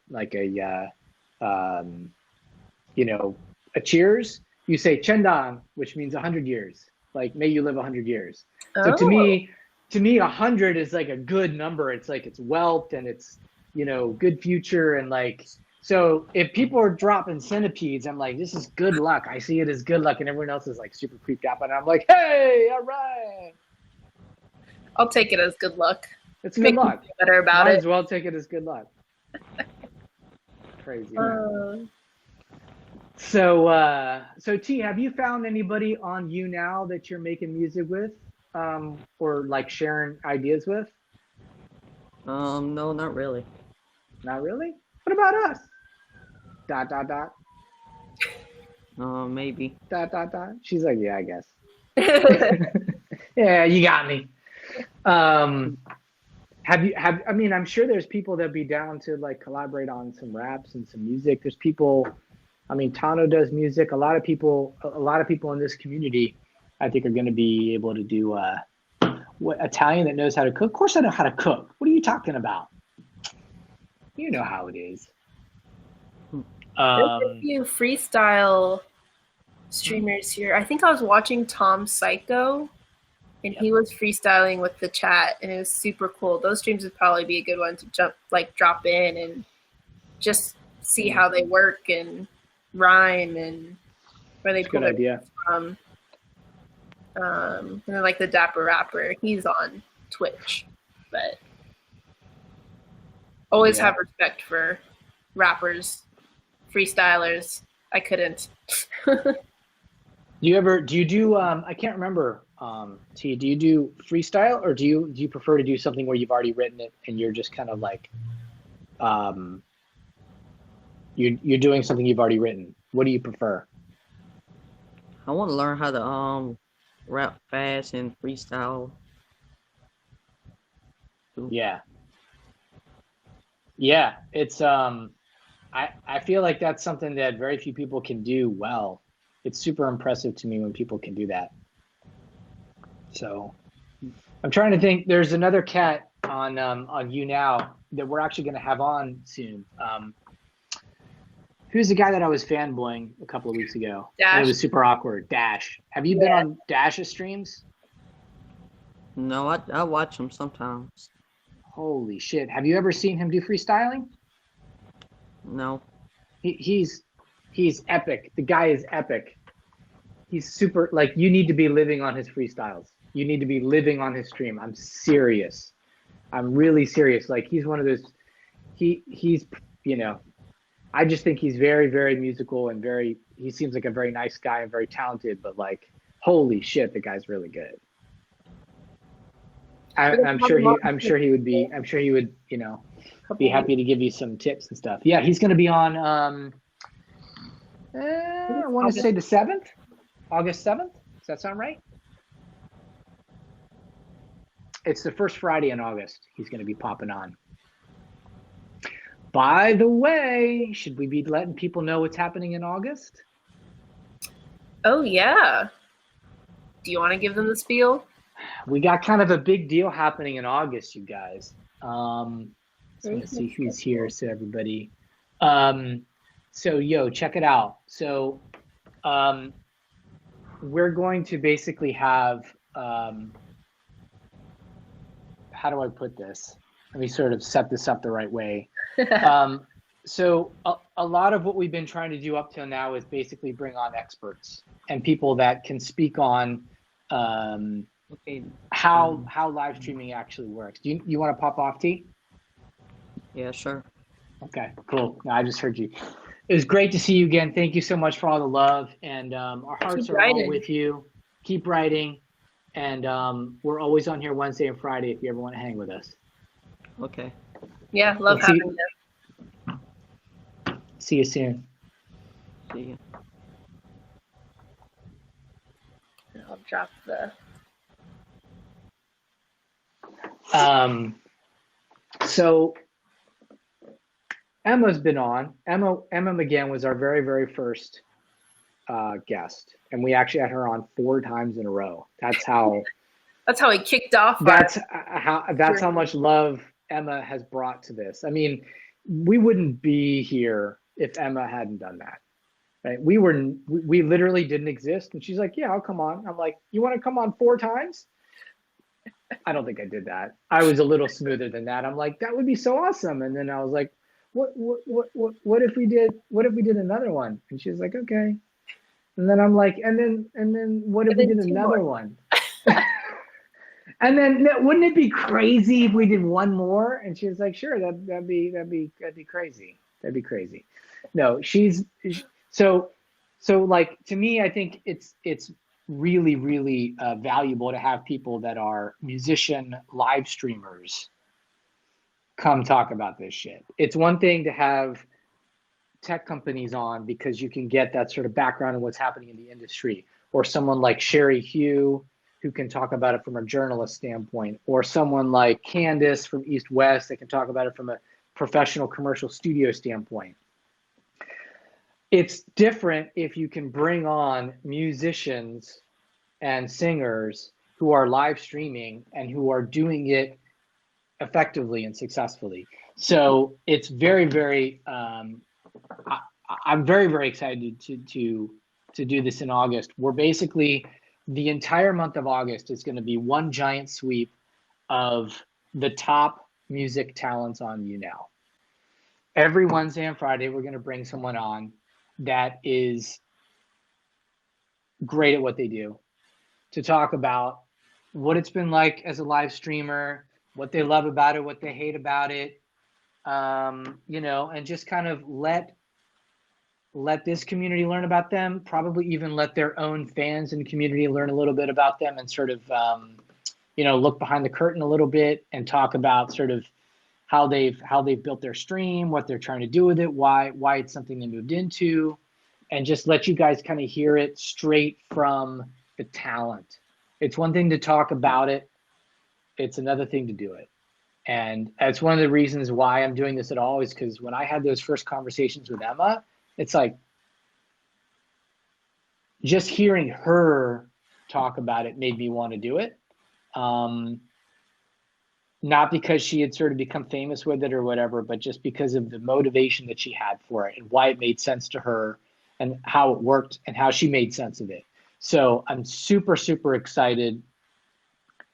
A: you know, a cheers, you say Chendan, which means 100 years. Like may you live 100 years. So to me 100 is like a good number. It's like it's wealth and it's, you know, good future and like. So if people are dropping centipedes, I'm like, this is good luck. I see it as good luck, and everyone else is like super creeped out. But I'm like, hey, all right.
B: I'll take it as good luck.
A: It's good luck.
B: Me feel better about
A: Might
B: it.
A: as well take it as good luck. Crazy. So T, have you found anybody on You Now that you're making music with, or like sharing ideas with?
G: No, not really.
A: Not really. What about us? ...
G: Maybe. ...
A: She's like, yeah, I guess. Yeah, you got me. I mean, I'm sure there's people that'd be down to like collaborate on some raps and some music. There's people, I mean, Tano does music. A lot of people in this community, I think, are going to be able to do what Italian that knows how to cook. Of course I know how to cook. What are you talking about? You know how it is.
B: There's a few freestyle streamers here. I think I was watching Tom Psycho, and he was freestyling with the chat, and it was super cool. Those streams would probably be a good one to drop in and just see how they work and rhyme and where they pull
A: Good idea.
B: from. And then like the Dapper Rapper, he's on Twitch, but always have respect for rappers, freestylers. I couldn't.
A: Do you do I can't remember, T, do you do freestyle, or do you prefer to do something where you've already written it and you're just kind of like you're doing something you've already written? What do you prefer?
G: I want to learn how to rap fast and freestyle.
A: Yeah, it's I feel like that's something that very few people can do well. It's super impressive to me when people can do that. So I'm trying to think. There's another cat on You Now that we're actually going to have on soon. Who's the guy that I was fanboying a couple of weeks ago?
B: Dash.
A: And it was super awkward. Dash. Have you been on Dash's streams?
G: No, I watch them sometimes.
A: Holy shit. Have you ever seen him do freestyling?
G: No.
A: He's epic. The guy is epic. He's super, like, you need to be living on his freestyles. You need to be living on his stream. I'm serious. I'm really serious. Like, he's one of those, he's, you know, I just think he's very, very musical and he seems like a very nice guy and very talented, but like, holy shit, the guy's really good. I'm sure he would, you know, be happy to give you some tips and stuff. Yeah, he's going to be on, I want to say the 7th, August 7th. Does that sound right? It's the first Friday in August. He's going to be popping on. By the way, should we be letting people know what's happening in August?
B: Oh, yeah. Do you want to give them the spiel?
A: We got kind of a big deal happening in August, you guys. So let's see who's here, so everybody. So, yo, check it out. So we're going to basically have, how do I put this? Let me sort of set this up the right way. So a lot of what we've been trying to do up till now is basically bring on experts and people that can speak on how live streaming actually works. Do you want to pop off, T?
G: Yeah, sure.
A: Okay, cool. No, I just heard you. It was great to see you again. Thank you so much for all the love, and our hearts are all with you. Keep writing, and we're always on here Wednesday and Friday if you ever want to hang with us.
G: Okay.
B: Yeah, love having you.
A: See you soon.
G: See you.
B: I'll drop the.
A: So Emma's been on. Emma McGann was our very, very first guest, and we actually had her on 4 times in a row. That's how.
B: That's how he kicked off.
A: That's how much love Emma has brought to this. I mean, we wouldn't be here if Emma hadn't done that. Right? We literally didn't exist, and she's like, "Yeah, I'll come on." I'm like, "You want to come on 4 times?" I don't think I did that. I was a little smoother than that. I'm like, "That would be so awesome." And then I was like, What if we did another one?" And she was like, "Okay." And then I'm like, and then what if we did another one? And then wouldn't it be crazy if we did one more? And she was like, "Sure, that'd be crazy. That'd be crazy." No, so like, to me, I think it's really, really valuable to have people that are musician live streamers come talk about this shit. It's one thing to have tech companies on because you can get that sort of background on what's happening in the industry, or someone like Sherry Hugh, who can talk about it from a journalist standpoint, or someone like Candace from East West that can talk about it from a professional commercial studio standpoint. It's different if you can bring on musicians and singers who are live streaming and who are doing it effectively and successfully. So it's very, very, I'm very, very excited to do this in August. We're basically, the entire month of August is going to be one giant sweep of the top music talents on YouNow. Every Wednesday and Friday, we're going to bring someone on that is great at what they do, to talk about what it's been like as a live streamer, what they love about it, what they hate about it, you know, and just kind of let this community learn about them, probably even let their own fans and community learn a little bit about them, and sort of, you know, look behind the curtain a little bit and talk about sort of how they've built their stream, what they're trying to do with it, why it's something they moved into, and just let you guys kind of hear it straight from the talent. It's one thing to talk about it. It's another thing to do it. And that's one of the reasons why I'm doing this at all, is because when I had those first conversations with Emma, it's like just hearing her talk about it made me want to do it. Not because she had sort of become famous with it or whatever, but just because of the motivation that she had for it and why it made sense to her and how it worked and how she made sense of it. So I'm super, super excited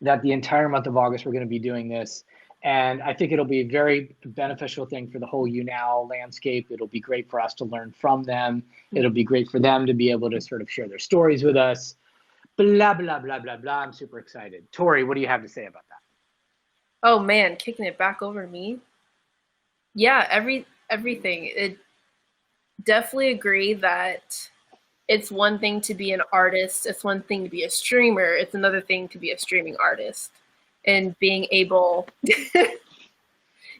A: that the entire month of August we're going to be doing this. And I think it'll be a very beneficial thing for the whole YouNow landscape. It'll be great for us to learn from them. It'll be great for them to be able to sort of share their stories with us. Blah, blah, blah, blah, blah. I'm super excited. Tori, what do you have to say about that?
B: Oh man, kicking it back over to me. Yeah, everything. It definitely agree that it's one thing to be an artist, it's one thing to be a streamer, it's another thing to be a streaming artist. And being able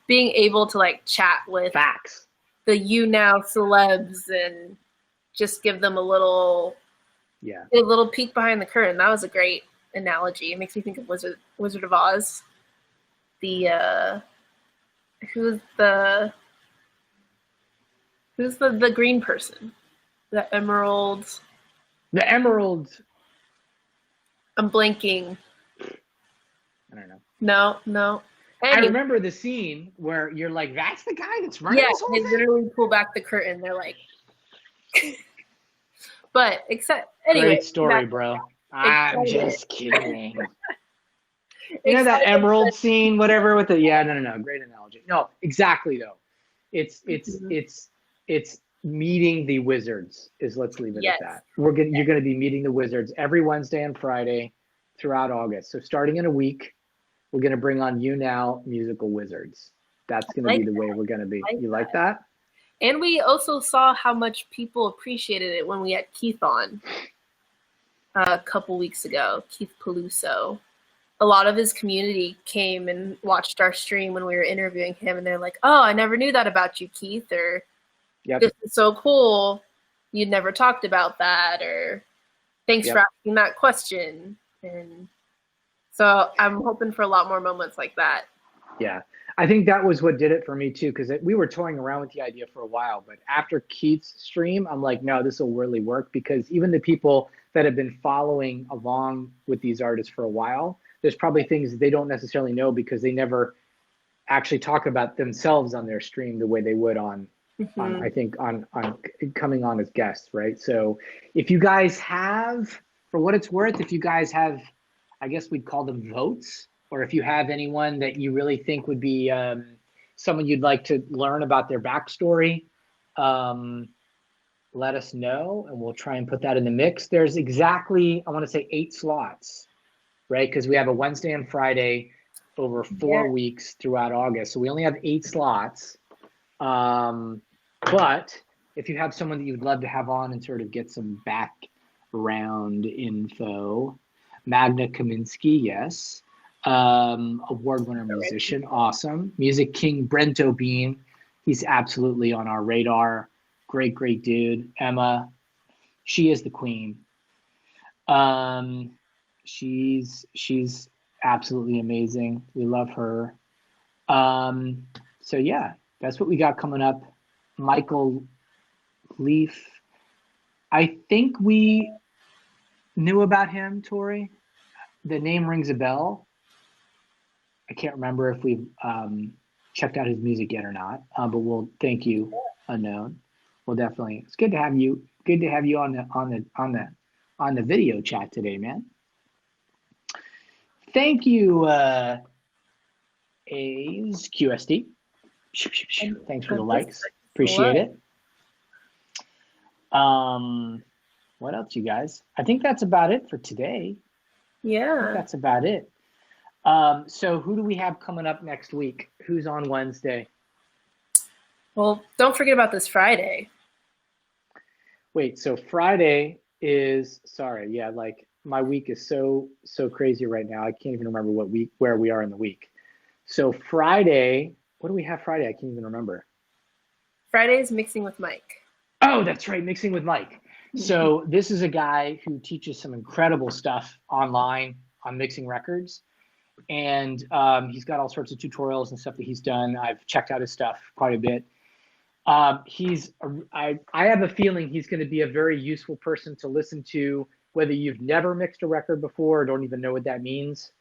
B: to like chat with
A: Facts.
B: the YouNow celebs and just give them a little peek behind the curtain. That was a great analogy. It makes me think of Wizard of Oz. Who's the green person? The emerald.
A: The emerald.
B: I'm blanking.
A: I don't know.
B: No.
A: I remember the scene where you're like, that's the guy that's running this whole
B: they
A: thing?
B: literally pull back the curtain. They're like, but anyway.
A: Great story, bro. I'm just kidding. You know that emerald scene, whatever with the no. Great analogy. No, exactly though. It's meeting the wizards let's leave it at that. You're gonna be meeting the wizards every Wednesday and Friday throughout August. So starting in a week, we're gonna bring on YouNow musical wizards. That's gonna be the way we're gonna be. You like that?
B: And we also saw how much people appreciated it when we had Keith on a couple weeks ago, Keith Peluso. A lot of his community came and watched our stream when we were interviewing him, and they're like, oh, I never knew that about you, Keith, or this is so cool, you'd never talked about that, or thanks for asking that question. And so I'm hoping for a lot more moments like that.
A: Yeah, I think that was what did it for me too, because we were toying around with the idea for a while, but after Keith's stream, I'm like, no, this will really work, because even the people that have been following along with these artists for a while, there's probably things that they don't necessarily know because they never actually talk about themselves on their stream the way they would on I think on coming on as guests, right? So if you guys have, for what it's worth, if you guys have, I guess we'd call them votes, or if you have anyone that you really think would be someone you'd like to learn about their backstory, let us know and we'll try and put that in the mix. There's exactly, I want to say 8 slots, right? Because we have a Wednesday and Friday over 4 weeks throughout August. So we only have 8 slots. But if you have someone that you would love to have on and sort of get some background info, Magna Kaminsky, yes. Award winner musician, awesome. Music king Brento Bean, he's absolutely on our radar. Great dude. Emma, she is the queen. She's absolutely amazing. We love her. So yeah, that's what we got coming up. Michael Leaf, I think we knew about him, Tori. The name rings a bell. I can't remember if we've checked out his music yet or not, but we'll thank you, unknown. We'll definitely. It's good to have you. Good to have you on the video chat today, man. Thank you, A's QSD. Thanks for the likes. Appreciate it. What else, you guys? I think that's about it for today.
B: Yeah.
A: That's about it. So who do we have coming up next week? Who's on Wednesday?
B: Well, don't forget about this Friday.
A: Wait, so Friday is, sorry, yeah, like my week is so crazy right now. I can't even remember where we are in the week. So Friday, what do we have Friday? I can't even remember.
B: Friday is Mixing with Mike.
A: Oh, that's right, Mixing with Mike. So this is a guy who teaches some incredible stuff online on mixing records. And he's got all sorts of tutorials and stuff that he's done. I've checked out his stuff quite a bit. I have a feeling he's going to be a very useful person to listen to, whether you've never mixed a record before or don't even know what that means,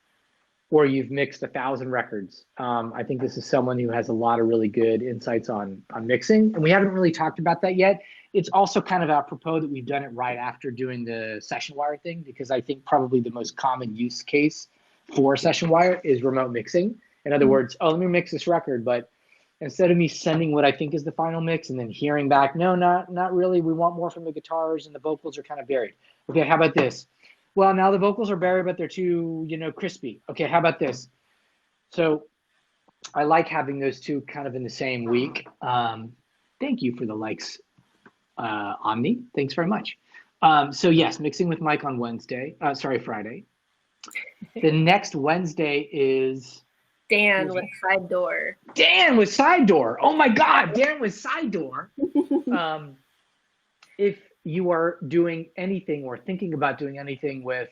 A: or you've mixed 1,000 records. I think this is someone who has a lot of really good insights on mixing, and we haven't really talked about that yet. It's also kind of apropos that we've done it right after doing the Sessionwire thing, because I think probably the most common use case for Sessionwire is remote mixing. In other words, oh, let me mix this record, but instead of me sending what I think is the final mix and then hearing back, no, not really. We want more from the guitars and the vocals are kind of buried. Okay, how about this? Well, now the vocals are buried, but they're too, crispy. Okay, how about this? So I like having those two kind of in the same week. Thank you for the likes, Omni. Thanks very much. So yes, mixing with Mike on Friday. The next Wednesday is
B: Dan with Side Door.
A: Dan with Side Door. Oh my God, Dan with Side Door. If you are doing anything or thinking about doing anything with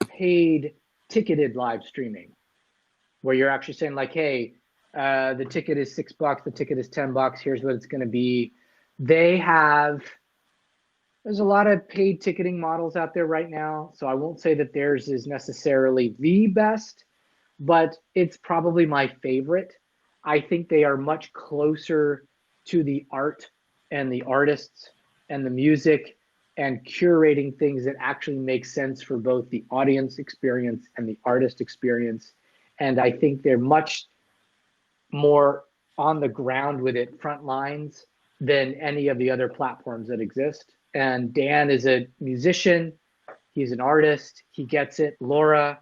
A: paid ticketed live streaming, where you're actually saying like, hey, the ticket is $6, the ticket is $10, here's what it's going to be. There's a lot of paid ticketing models out there right now, so I won't say that theirs is necessarily the best, but it's probably my favorite. I think they are much closer to the art and the artists and the music and curating things that actually make sense for both the audience experience and the artist experience. And I think they're much more on the ground with it, front lines, than any of the other platforms that exist. And Dan is a musician, he's an artist, he gets it. Laura,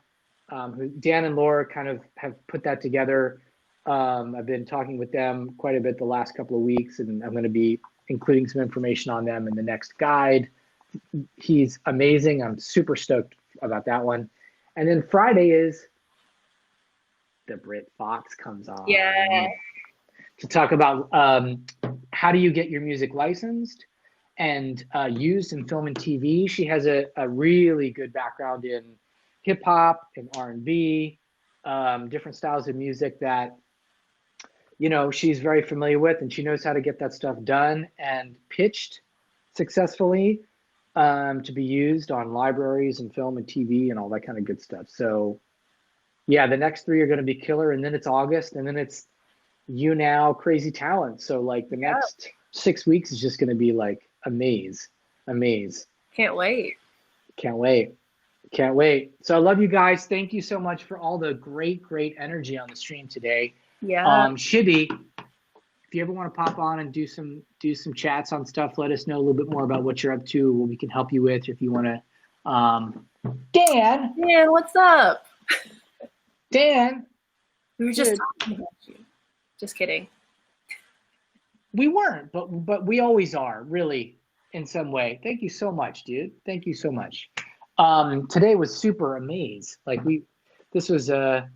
A: Dan and Laura kind of have put that together. I've been talking with them quite a bit the last couple of weeks, and I'm going to be including some information on them in the next guide. He's amazing. I'm super stoked about that one. And then Friday is the Brit Fox comes on.
B: Yeah.
A: To talk about how do you get your music licensed and used in film and TV. She has a really good background in hip hop and R&B, different styles of music that, she's very familiar with, and she knows how to get that stuff done and pitched successfully to be used on libraries and film and TV and all that kind of good stuff. So yeah, the next 3 are going to be killer, and then it's August, and then it's You Now Crazy Talent. So like the next 6 weeks is just going to be like a maze.
B: Can't wait.
A: So I love you guys. Thank you so much for all the great energy on the stream today.
B: Yeah.
A: Shibby, if you ever want to pop on and do some chats on stuff, let us know a little bit more about what you're up to, what we can help you with. If you want to, Dan,
B: what's up?
A: Dan,
B: We were just talking about you. Just kidding.
A: We weren't, but we always are, really, in some way. Thank you so much, dude. Thank you so much. Today was super amazing. Like this was a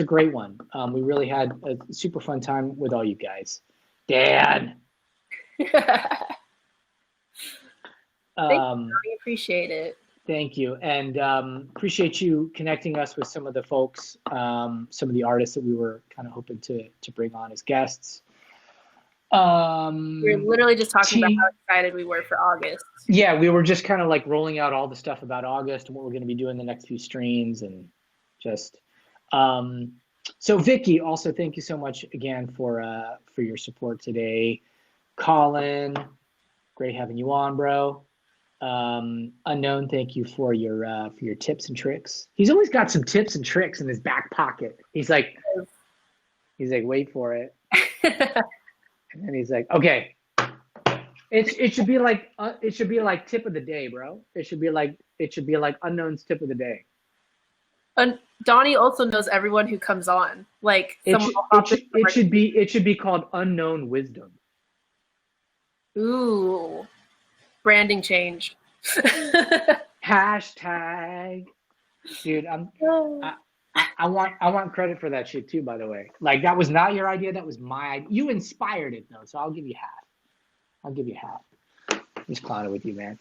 A: great one. We really had a super fun time with all you guys. Dan.
B: I appreciate it.
A: Thank you, and appreciate you connecting us with some of the folks, some of the artists that we were kind of hoping to bring on as guests.
B: We were literally just talking about how excited we were for August.
A: Yeah, we were just kind of like rolling out all the stuff about August and what we're going to be doing the next few streams, and just so Vicky, also thank you so much again for your support today. Colin, great having you on, bro. Unknown, thank you for your tips and tricks. He's always got some tips and tricks in his back pocket. He's like, wait for it. And then he's like, okay. It should be like tip of the day, bro. It should be like Unknown's tip of the day.
B: And Donnie also knows everyone who comes on. Like
A: it should be called Unknown Wisdom.
B: Ooh. Branding change.
A: Hashtag. Dude, I want credit for that shit too, by the way. Like, that was not your idea, that was my idea. You inspired it though, so I'll give you half. Just clowning with you, man.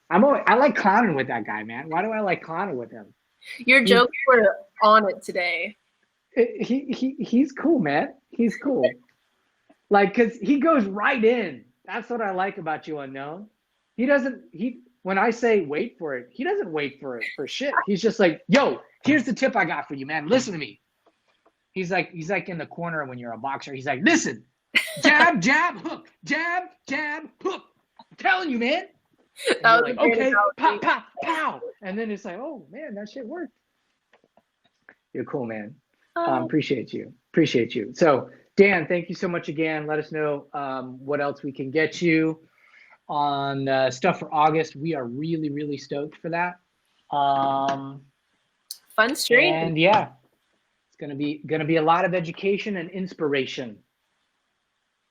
A: I like clowning with that guy, man. Why do I like clowning with him?
B: Your jokes were on it today.
A: He's cool, man. He's cool. Like, cause he goes right in. That's what I like about you, Unknown. When I say wait for it, he doesn't wait for it for shit. He's just like, yo, here's the tip I got for you, man. Listen to me. He's like in the corner when you're a boxer. He's like, listen, jab, jab, hook, jab, jab, hook. I'm telling you, man.
B: That was
A: like, okay, pow, pow, pow. And then it's like, oh man, that shit worked. You're cool, man. Appreciate you. Appreciate you. So Dan, thank you so much again. Let us know what else we can get you on stuff for August. We are really, really stoked for that.
B: Fun stream.
A: And yeah, it's gonna be a lot of education and inspiration.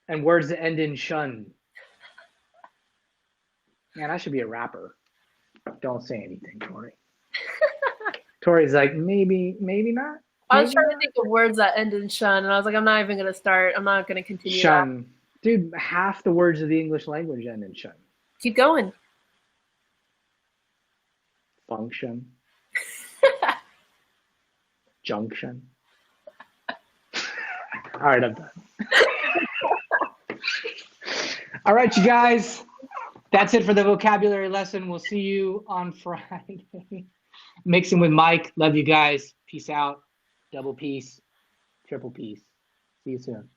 A: And words that end in shun. Man, I should be a rapper. Don't say anything, Tori. Tori's like, maybe not.
B: I was trying to think of words that end in shun, and I was like, I'm not even gonna start. I'm not gonna continue.
A: Shun. Dude, half the words of the English language end in shun.
B: Keep going.
A: Function. Junction. All right, I'm done. All right, you guys. That's it for the vocabulary lesson. We'll see you on Friday. Mixing with Mike. Love you guys. Peace out. Double peace. Triple peace. See you soon.